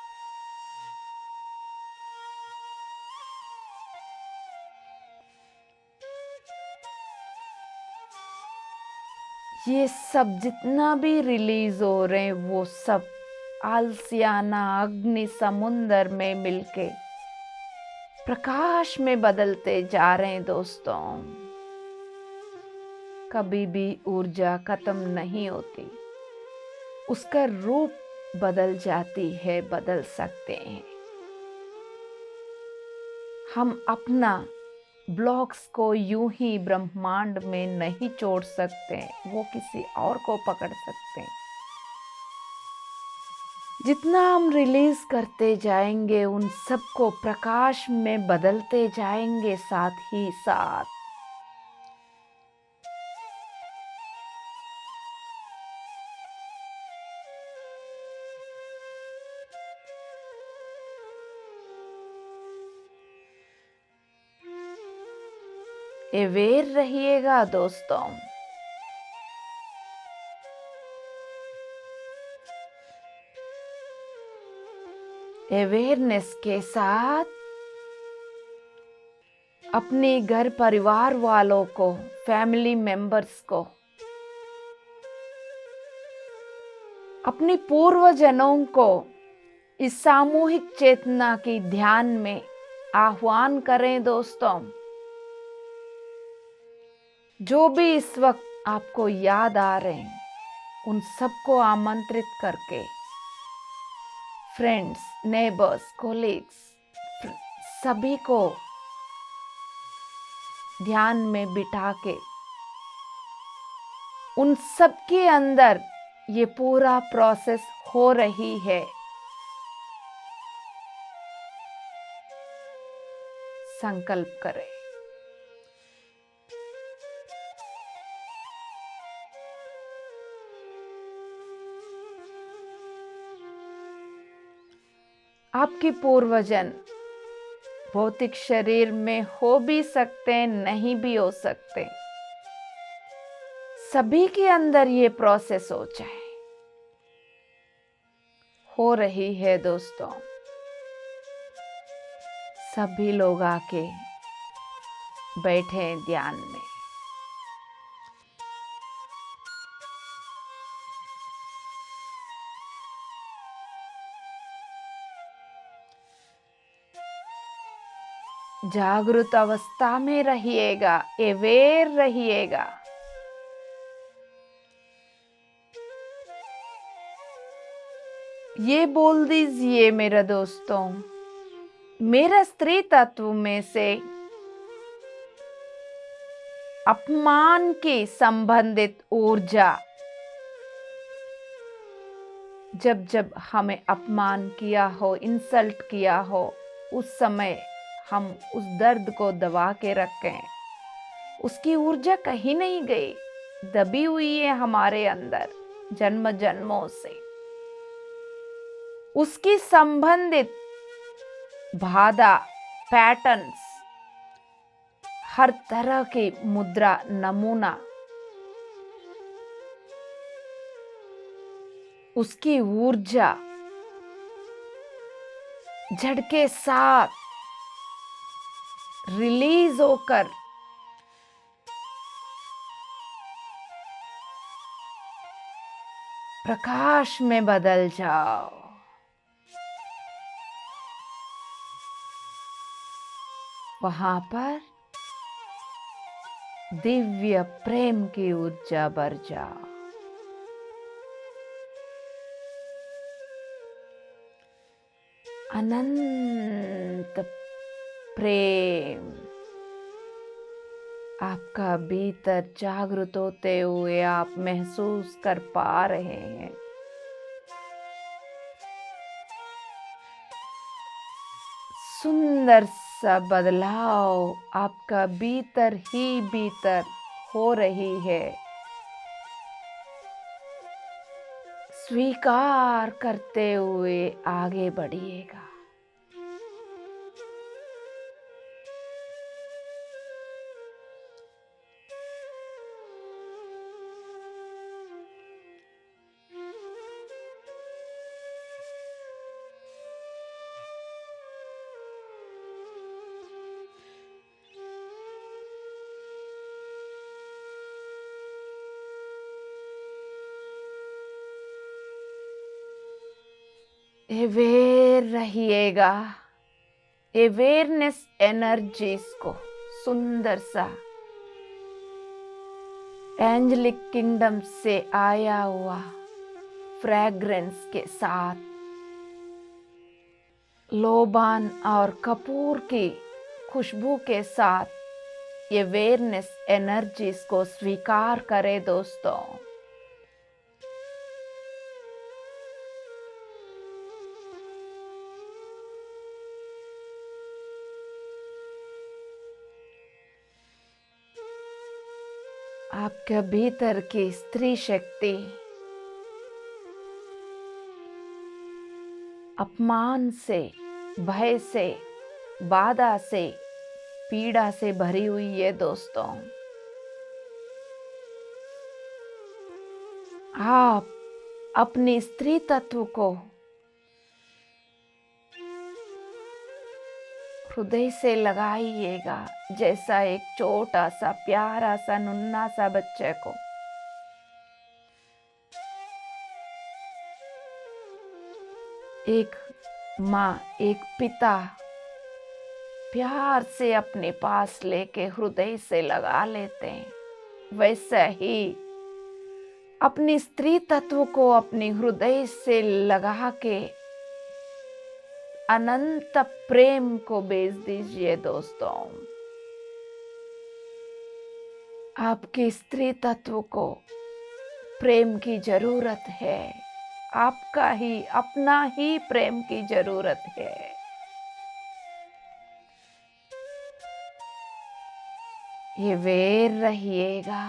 ये सब जितना भी रिलीज हो रहे हैं, वो सब आलसियाना अग्नि समुंदर में मिलके प्रकाश में बदलते जा रहे हैं दोस्तों। कभी भी ऊर्जा खत्म नहीं होती, उसका रूप बदल जाती है, बदल सकते हैं। हम अपना ब्लॉक्स को यूं ही ब्रह्मांड में नहीं छोड़ सकते, वो किसी और को पकड़ सकते हैं। जितना हम रिलीज करते जाएंगे, उन सबको प्रकाश में बदलते जाएंगे साथ ही साथ। अवेयर रहिएगा दोस्तों। अवेयरनेस के साथ अपने घर परिवार वालों को, फैमिली मेंबर्स को, अपने पूर्वजनों को इस सामूहिक चेतना की ध्यान में आह्वान करें दोस्तों। जो भी इस वक्त आपको याद आ रहे हैं, उन सबको आमंत्रित करके फ्रेंड्स, नेबर्स, कोलीग्स, सभी को ध्यान में बिठा के उन सब के अंदर ये पूरा प्रोसेस हो रही है। संकल्प करें। आपके पूर्वजन भौतिक शरीर में हो भी सकते, नहीं भी हो सकते। सभी के अंदर ये प्रोसेस हो जाए, हो रही है दोस्तों। सभी लोग आके बैठे ध्यान में। जागृत अवस्था में रहिएगा, अवेयर रहिएगा। ये बोल दीजिए मेरे दोस्तों, मेरा स्त्री तत्व में से अपमान के संबंधित ऊर्जा, जब जब हमें अपमान किया हो, इंसल्ट किया हो, उस समय हम उस दर्द को दबा के रखें, उसकी ऊर्जा कहीं नहीं गई, दबी हुई है हमारे अंदर जन्म जन्मों से। उसकी संबंधित बाधा, पैटर्न्स, हर तरह की मुद्रा, नमूना, उसकी ऊर्जा जड़ के साथ रिलीज होकर प्रकाश में बदल जाओ। वहां पर दिव्य प्रेम की ऊर्जा भर जाओ। अनंत प्रेम आपका भीतर जागृत होते हुए आप महसूस कर पा रहे हैं। सुंदर सा बदलाव आपका भीतर ही भीतर हो रही है। स्वीकार करते हुए आगे बढ़िएगा। अवेयर रहिएगा। अवेयरनेस एनर्जीज को सुंदर सा एंजेलिक किंगडम से आया हुआ फ्रेग्रेंस के साथ, लोबान और कपूर की खुशबू के साथ अवेयरनेस एनर्जीज को स्वीकार करें दोस्तों। आपके भीतर की स्त्री शक्ति अपमान से, भय से, बाधा से, पीड़ा से भरी हुई है दोस्तों। आप अपनी स्त्री तत्व को हृदय से लगाइएगा, जैसा एक छोटा सा प्यारा सा नन्हा सा बच्चे को एक माँ, एक पिता प्यार से अपने पास लेके हृदय से लगा लेते हैं, वैसा ही अपनी स्त्री तत्व को अपने हृदय से लगा के अनंत प्रेम को भेज दीजिए दोस्तों। आपकी स्त्री तत्व को प्रेम की जरूरत है, आपका ही अपना ही प्रेम की जरूरत है। ये वेर रहिएगा।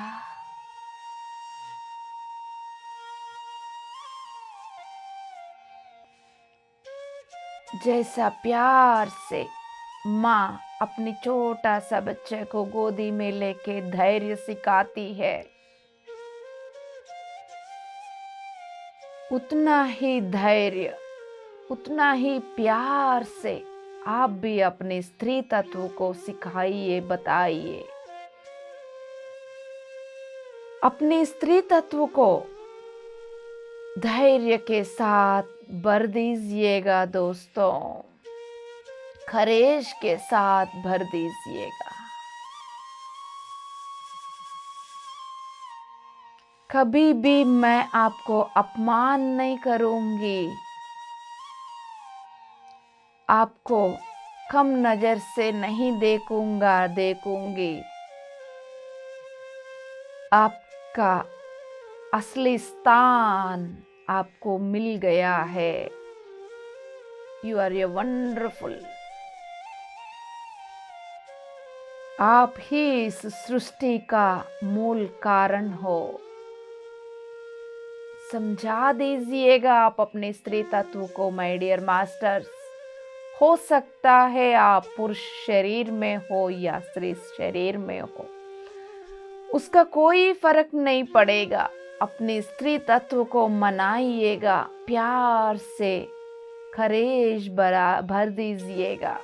जैसा प्यार से माँ अपनी छोटा सा बच्चे को गोदी में लेके धैर्य सिखाती है, उतना ही धैर्य, उतना ही प्यार से आप भी अपने स्त्री तत्व को सिखाइए, बताइए। अपने स्त्री तत्व को धैर्य के साथ भर दीजिएगा दोस्तों। खरेश के साथ भर दीजिएगा। कभी भी मैं आपको अपमान नहीं करूंगी, आपको कम नजर से नहीं देखूंगी। आपका असली स्थान आपको मिल गया है। You are a wonderful. आप ही इस सृष्टि का मूल कारण हो। समझा दीजिएगा आप अपने स्त्री तत्व को, माय डियर मास्टर्स। हो सकता है आप पुरुष शरीर में हो या स्त्री शरीर में हो, उसका कोई फर्क नहीं पड़ेगा। अपने स्त्री तत्व को मनाइएगा, प्यार से खरेश भर दीजिएगा।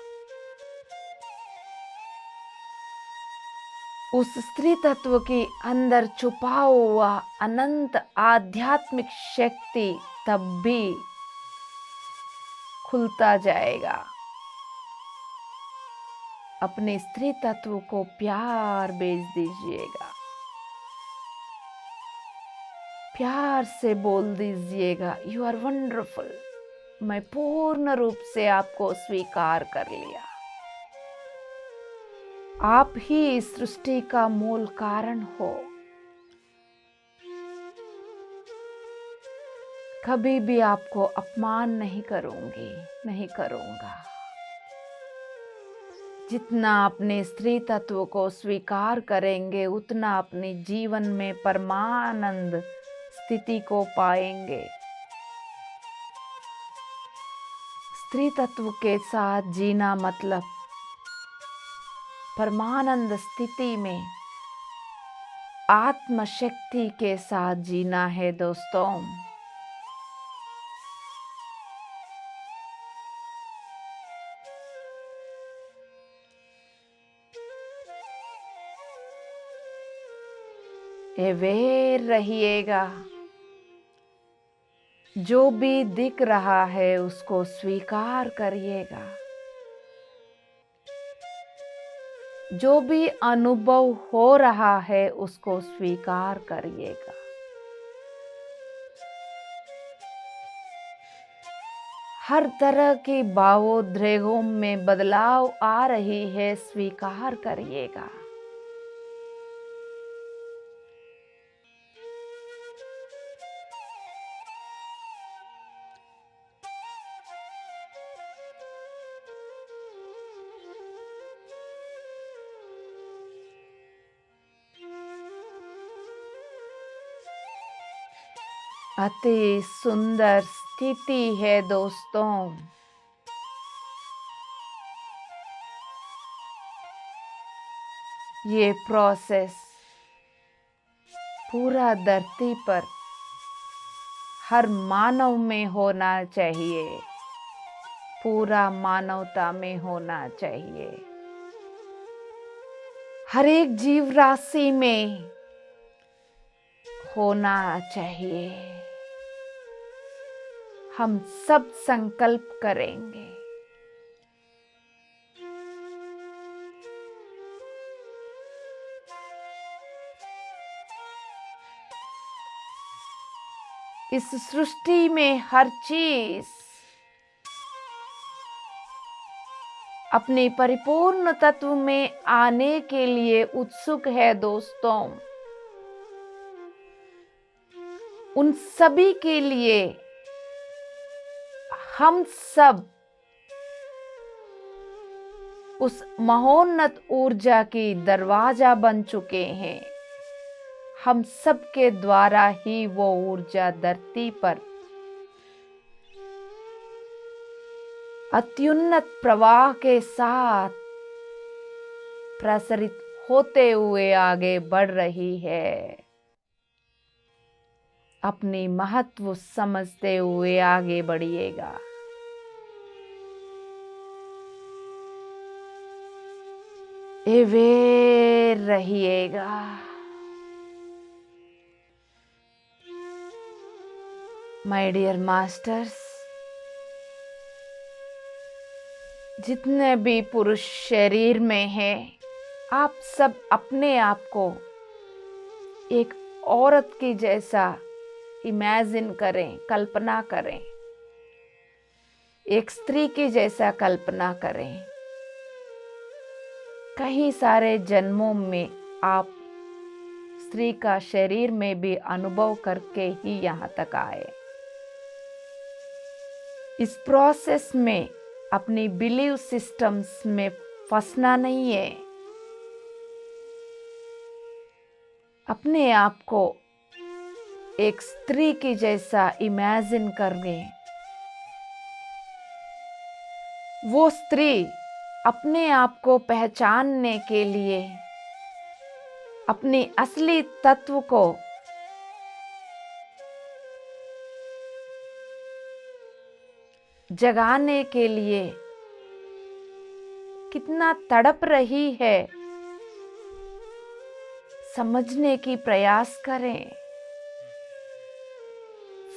उस स्त्री तत्व के अंदर छुपा हुआ अनंत आध्यात्मिक शक्ति तब भी खुलता जाएगा। अपने स्त्री तत्व को प्यार भेज दीजिएगा, प्यार से बोल दीजिएगा, यू आर वंडरफुल। मैं पूर्ण रूप से आपको स्वीकार कर लिया। आप ही इस सृष्टि का मूल कारण हो। कभी भी आपको अपमान नहीं करूंगी, नहीं करूंगा। जितना अपने स्त्री तत्व को स्वीकार करेंगे, उतना अपने जीवन में परमानंद स्थिति को पाएंगे। स्त्री तत्व के साथ जीना मतलब परमानंद स्थिति में आत्मशक्ति के साथ जीना है दोस्तों। अवेयर रहिएगा। जो भी दिख रहा है उसको स्वीकार करिएगा। जो भी अनुभव हो रहा है उसको स्वीकार करिएगा। हर तरह की भावोद्वेगों में बदलाव आ रही है, स्वीकार करिएगा। अति सुंदर स्थिति है दोस्तों। ये प्रोसेस पूरा धरती पर हर मानव में होना चाहिए, पूरा मानवता में होना चाहिए। हर एक जीव राशि में होना चाहिए। हम सब संकल्प करेंगे। इस सृष्टि में हर चीज अपने परिपूर्ण तत्व में आने के लिए उत्सुक है दोस्तों। उन सभी के लिए हम सब उस महोन्नत ऊर्जा की दरवाजा बन चुके हैं। हम सब के द्वारा ही वो ऊर्जा धरती पर अत्युन्नत प्रवाह के साथ प्रसारित होते हुए आगे बढ़ रही है। अपनी महत्व समझते हुए आगे बढ़िएगा। अवेयर रहिएगा। माय डियर मास्टर्स, जितने भी पुरुष शरीर में हैं, आप सब अपने आप को एक औरत की जैसा इमेजिन करें, कल्पना करें, एक स्त्री की जैसा कल्पना करें। कई सारे जन्मों में आप स्त्री का शरीर में भी अनुभव करके ही यहाँ तक आए। इस प्रोसेस में अपनी बिलीव सिस्टम्स में फंसना नहीं है। अपने आप को एक स्त्री की जैसा इमेजिन करके वो स्त्री अपने आप को पहचानने के लिए अपने असली तत्व को जगाने के लिए कितना तड़प रही है, समझने की प्रयास करें,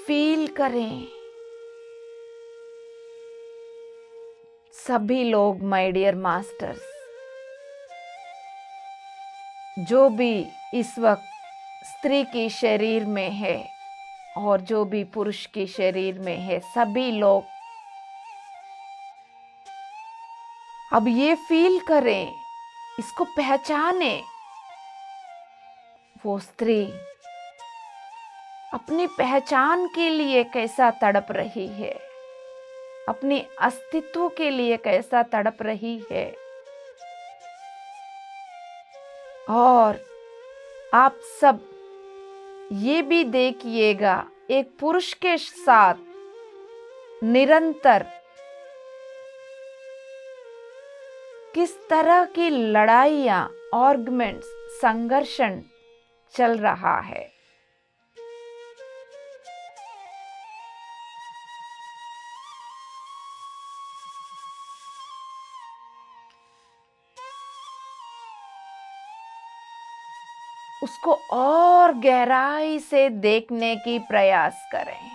फील करें। सभी लोग माय डियर मास्टर्स, जो भी इस वक्त स्त्री के शरीर में है और जो भी पुरुष के शरीर में है, सभी लोग अब ये फील करें, इसको पहचाने। वो स्त्री अपनी पहचान के लिए कैसा तड़प रही है, अपने अस्तित्व के लिए कैसा तड़प रही है। और आप सब ये भी देखिएगा, एक पुरुष के साथ निरंतर किस तरह की लड़ाइयाँ, आर्गुमेंट्स, संघर्षण चल रहा है। उसको और गहराई से देखने की प्रयास करें।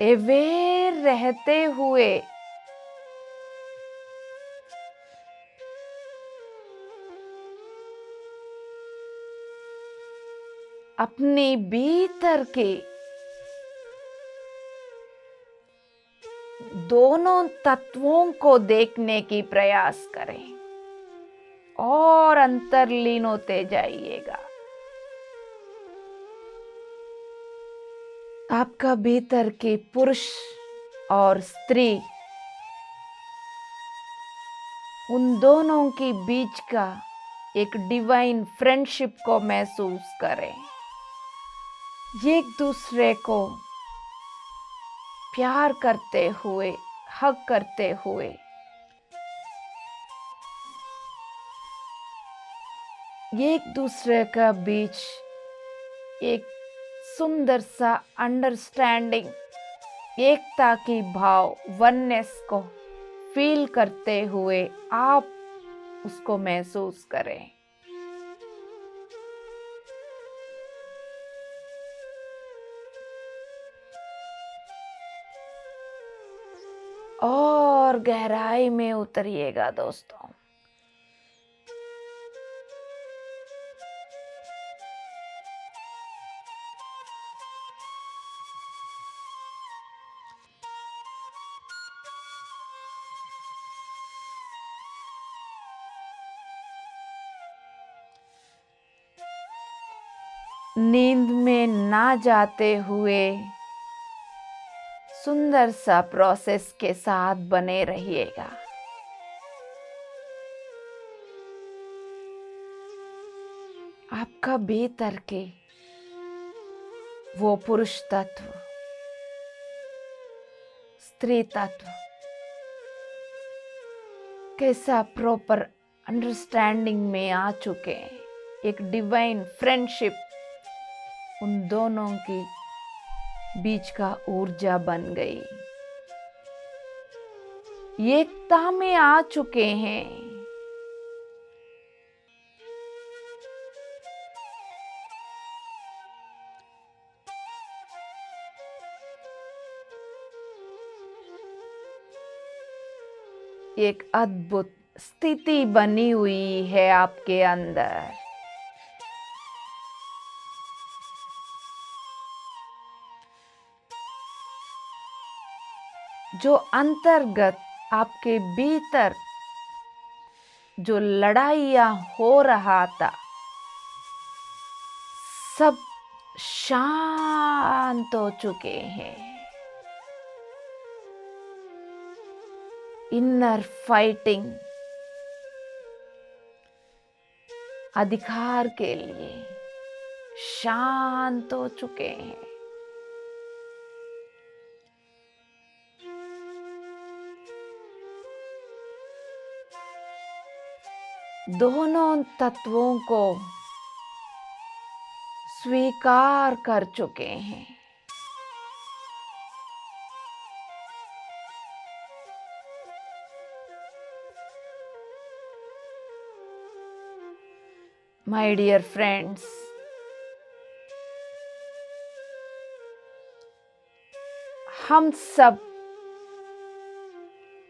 अवेयर रहते हुए अपने भीतर के दोनों तत्वों को देखने की प्रयास करें और अंतर्लीन होते जाइएगा। आपका भीतर के पुरुष और स्त्री, उन दोनों के बीच का एक डिवाइन फ्रेंडशिप को महसूस करें। एक दूसरे को प्यार करते हुए, हग करते हुए, एक दूसरे का बीच एक सुंदर सा अंडरस्टैंडिंग, एकता की भाव, वननेस को फील करते हुए आप उसको महसूस करें। और गहराई में उतरिएगा दोस्तों। नींद में ना जाते हुए सुंदर सा प्रोसेस के साथ बने रहिएगा। आपका भीतर के वो पुरुष तत्व, स्त्री तत्व कैसा प्रॉपर अंडरस्टैंडिंग में आ चुके हैं। एक डिवाइन फ्रेंडशिप उन दोनों की बीच का ऊर्जा बन गई, एकता में आ चुके हैं। एक अद्भुत स्थिति बनी हुई है आपके अंदर। जो अंतर्गत आपके भीतर जो लड़ाइयाँ हो रहा था, सब शांत हो चुके हैं। इनर फाइटिंग अधिकार के लिए शांत हो चुके हैं। दोनों तत्वों को स्वीकार कर चुके हैं। माय डियर फ्रेंड्स, हम सब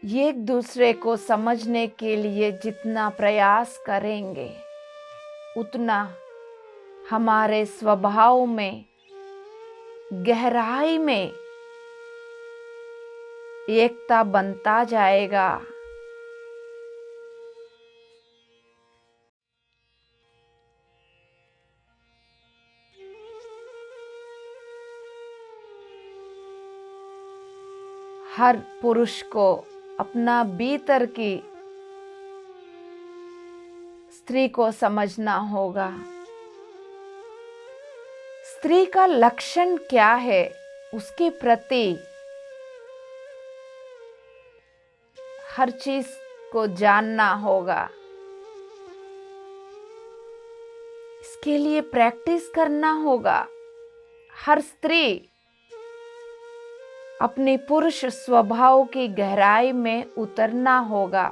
एक दूसरे को समझने के लिए जितना प्रयास करेंगे, उतना हमारे स्वभाव में गहराई में एकता बनता जाएगा। हर पुरुष को अपना भीतर की स्त्री को समझना होगा। स्त्री का लक्षण क्या है, उसके प्रति हर चीज को जानना होगा। इसके लिए प्रैक्टिस करना होगा। हर स्त्री अपने पुरुष स्वभाव की गहराई में उतरना होगा,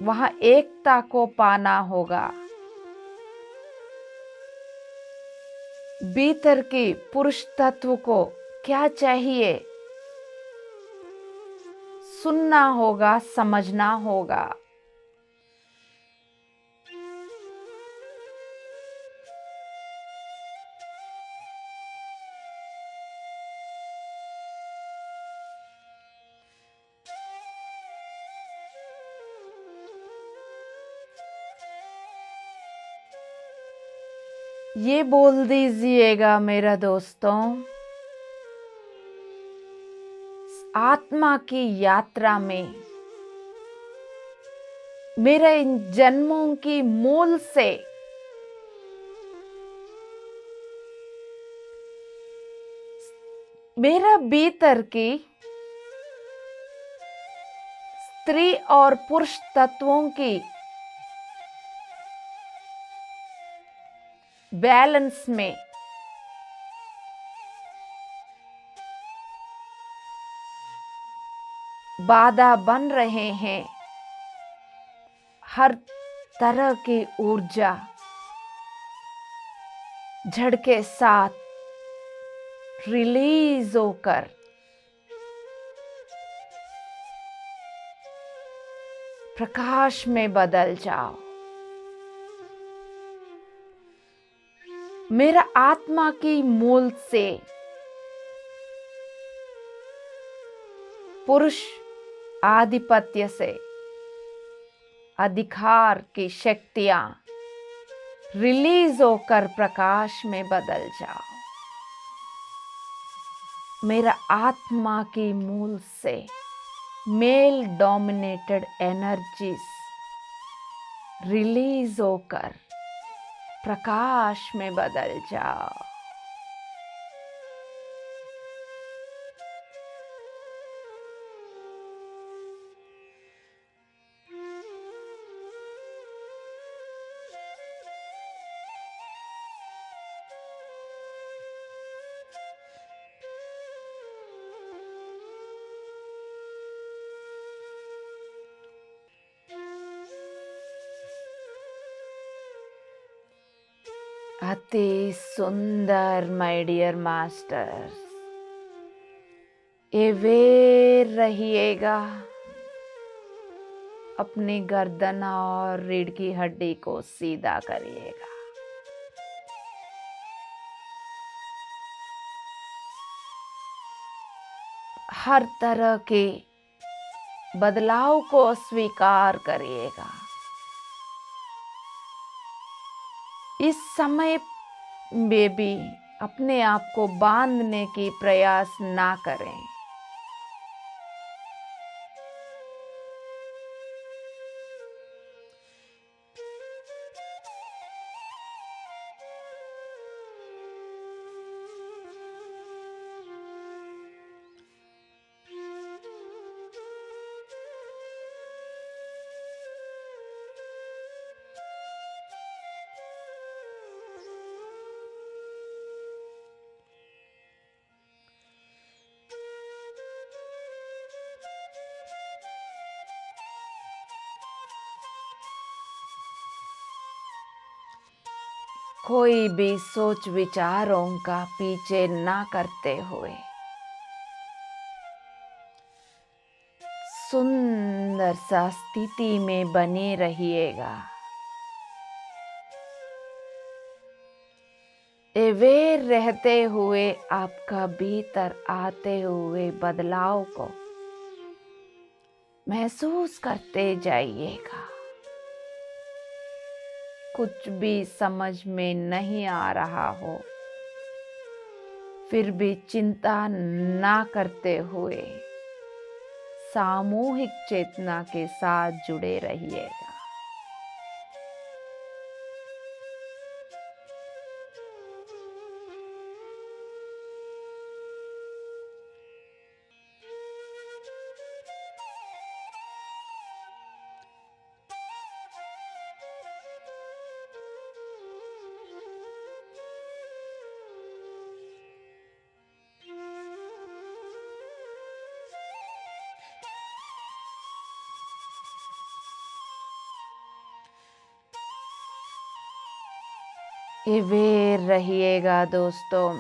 वहां एकता को पाना होगा। भीतर की पुरुष तत्व को क्या चाहिए, सुनना होगा, समझना होगा। ये बोल दीजिएगा मेरा दोस्तों, आत्मा की यात्रा में मेरे इन जन्मों की मूल से मेरा भीतर की स्त्री और पुरुष तत्वों की बैलेंस में बाधा बन रहे हैं। हर तरह की ऊर्जा झड़के साथ रिलीज होकर प्रकाश में बदल जाओ। मेरा आत्मा की मूल से पुरुष आधिपत्य से अधिकार की शक्तियां रिलीज होकर प्रकाश में बदल जाओ। मेरा आत्मा की मूल से मेल डोमिनेटेड एनर्जीज रिलीज होकर प्रकाश में बदल जाओ। अति सुंदर माय डियर मास्टर्स, अवेयर रहिएगा, अपनी गर्दन और रीढ़ की हड्डी को सीधा करिएगा। हर तरह के बदलाव को स्वीकार करिएगा। इस समय में भी अपने आप को बांधने की प्रयास ना करें। कोई भी सोच विचारों का पीछे ना करते हुए सुंदर सा स्थिति में बने रहिएगा। अवेयर रहते हुए आपका भीतर आते हुए बदलाव को महसूस करते जाइएगा। कुछ भी समझ में नहीं आ रहा हो, फिर भी चिंता ना करते हुए सामूहिक चेतना के साथ जुड़े रहिएगा। अवेयर रहिएगा दोस्तों।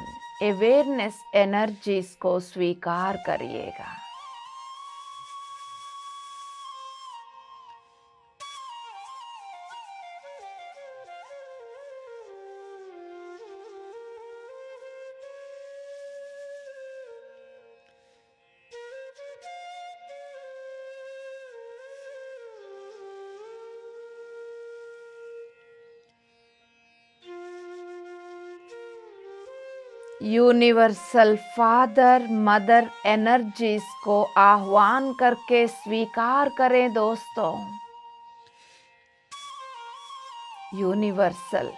अवेयरनेस एनर्जीज को स्वीकार करिएगा। यूनिवर्सल फादर मदर एनर्जीज को आह्वान करके स्वीकार करें दोस्तों। यूनिवर्सल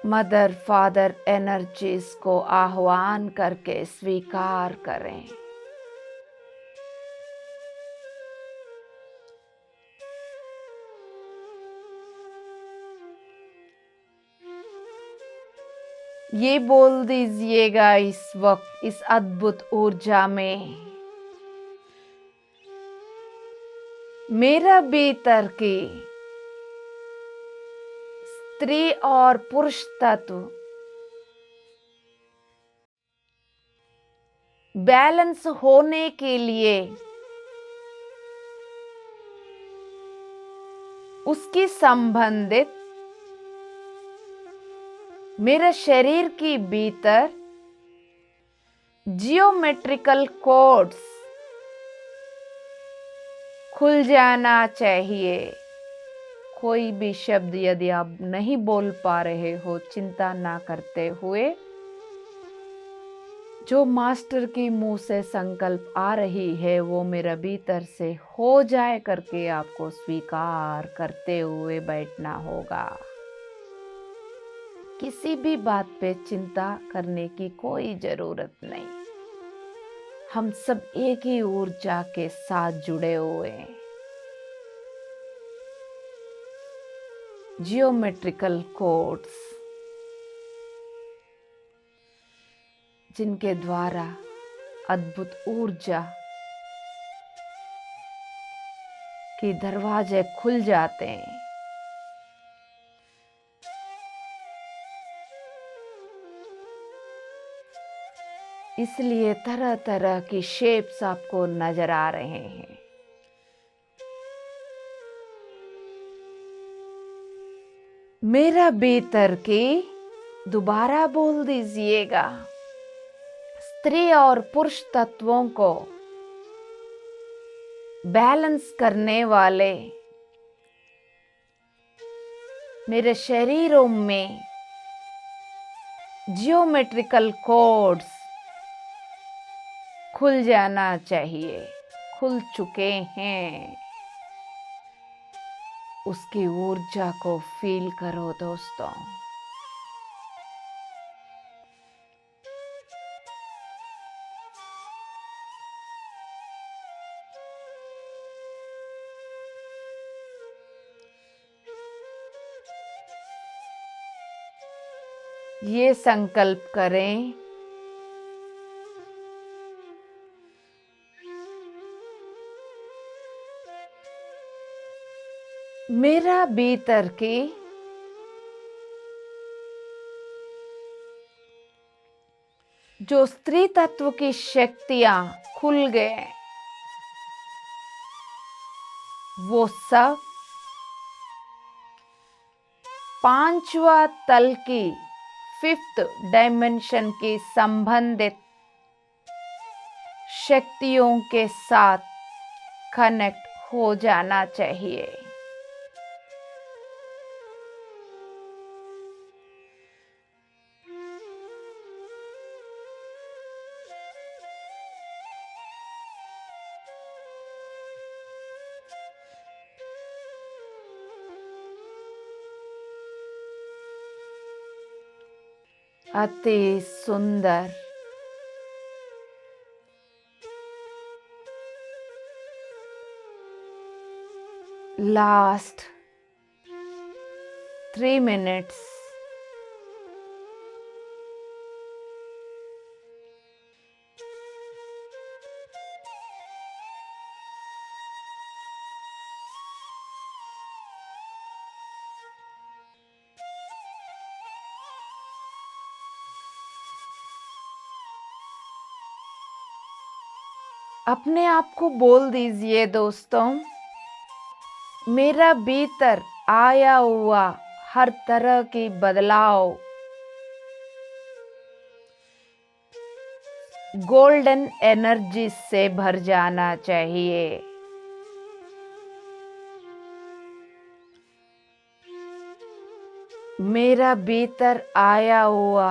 मदर फादर एनर्जीज को आह्वान करके स्वीकार करें। ये बोल दीजिएगा इस वक्त इस अद्भुत ऊर्जा में, मेरा भीतर की स्त्री और पुरुष तत्व बैलेंस होने के लिए उसकी संबंधित मेरे शरीर की भीतर जियोमेट्रिकल कोड्स खुल जाना चाहिए। कोई भी शब्द यदि आप नहीं बोल पा रहे हो, चिंता ना करते हुए जो मास्टर की मुंह से संकल्प आ रही है वो मेरा भीतर से हो जाए करके आपको स्वीकार करते हुए बैठना होगा। किसी भी बात पे चिंता करने की कोई जरूरत नहीं। हम सब एक ही ऊर्जा के साथ जुड़े हुए हैं। जियोमेट्रिकल कोड्स जिनके द्वारा अद्भुत ऊर्जा के दरवाजे खुल जाते हैं। इसलिए तरह तरह की शेप्स आपको नजर आ रहे हैं। मेरा भीतर की दोबारा बोल दीजिएगा। स्त्री और पुरुष तत्वों को बैलेंस करने वाले मेरे शरीरों में जियोमेट्रिकल कोड्स खुल जाना चाहिए, खुल चुके हैं। उसकी ऊर्जा को फील करो दोस्तों। ये संकल्प करें, मेरा भीतर की जो स्त्री तत्व की शक्तियां खुल गए, वो सब पांचवा तल की 5th डायमेंशन की संबंधित शक्तियों के साथ कनेक्ट हो जाना चाहिए। अति सुंदर। Last 3 minutes। अपने आप को बोल दीजिए दोस्तों, मेरा भीतर आया हुआ हर तरह की बदलाव गोल्डन एनर्जी से भर जाना चाहिए। मेरा भीतर आया हुआ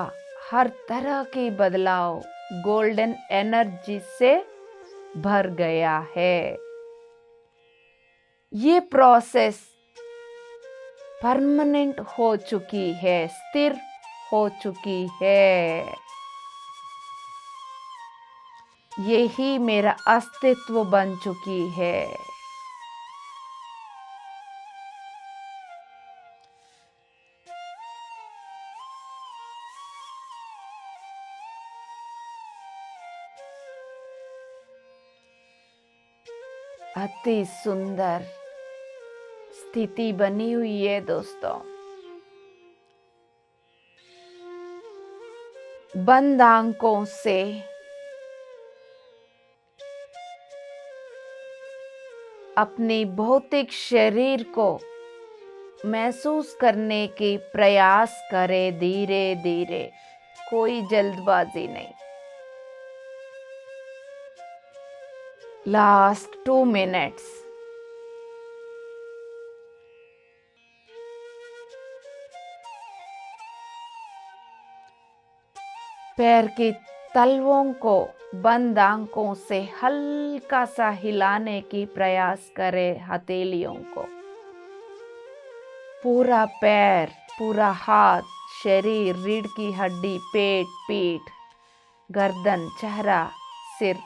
हर तरह की बदलाव गोल्डन एनर्जी से भर गया है। ये प्रोसेस परमानेंट हो चुकी है, स्थिर हो चुकी है। यही मेरा अस्तित्व बन चुकी है। अति सुंदर स्थिति बनी हुई है दोस्तों। बंद आंखों से अपनी भौतिक शरीर को महसूस करने की प्रयास करें, धीरे धीरे, कोई जल्दबाजी नहीं। Last 2 minutes। पैर की तलवों को बंद आंखों से हल्का सा हिलाने की प्रयास करें, हथेलियों को। पूरा पैर, पूरा हाथ, शरीर, रीढ़ की हड्डी, पेट, पीठ, गर्दन, चेहरा, सिर,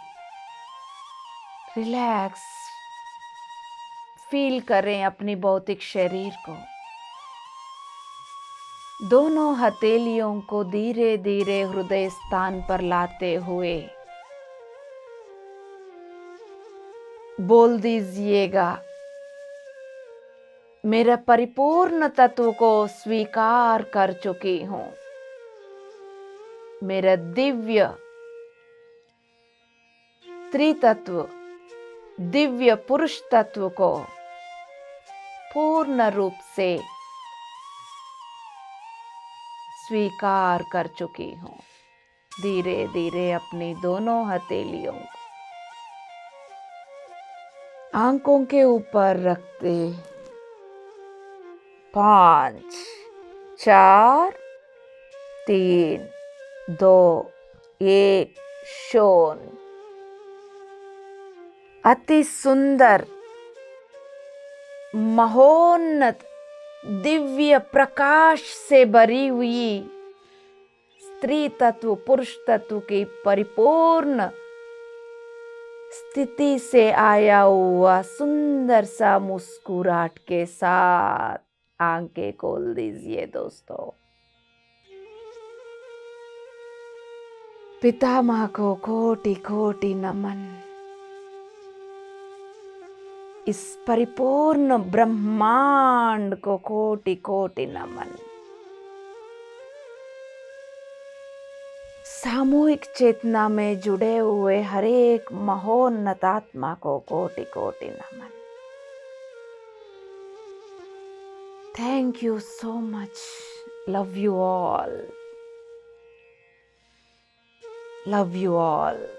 रिलैक्स फील करें अपनी भौतिक शरीर को। दोनों हथेलियों को धीरे धीरे हृदय स्थान पर लाते हुए बोल दीजिएगा, मेरे परिपूर्ण तत्व को स्वीकार कर चुकी हूं। मेरा दिव्य स्त्री तत्व, दिव्य पुरुष तत्व को पूर्ण रूप से स्वीकार कर चुकी हूँ। धीरे धीरे अपनी दोनों हथेलियों को आंखों के ऊपर रखते 5, 4, 3, 2, 1 शून्य। अति सुंदर महोन्नत दिव्य प्रकाश से भरी हुई स्त्री तत्व पुरुष तत्व की परिपूर्ण स्थिति से आया हुआ सुंदर सा मुस्कुराहट के साथ आंखें खोल दीजिए दोस्तों। पितामह को कोटि कोटि नमन। इस परिपूर्ण ब्रह्मांड को कोटि कोटि नमन। सामूहिक चेतना में जुड़े हुए हर एक महोन्नत आत्मा को कोटि कोटि नमन। Thank you so much. Love you all. Love you all.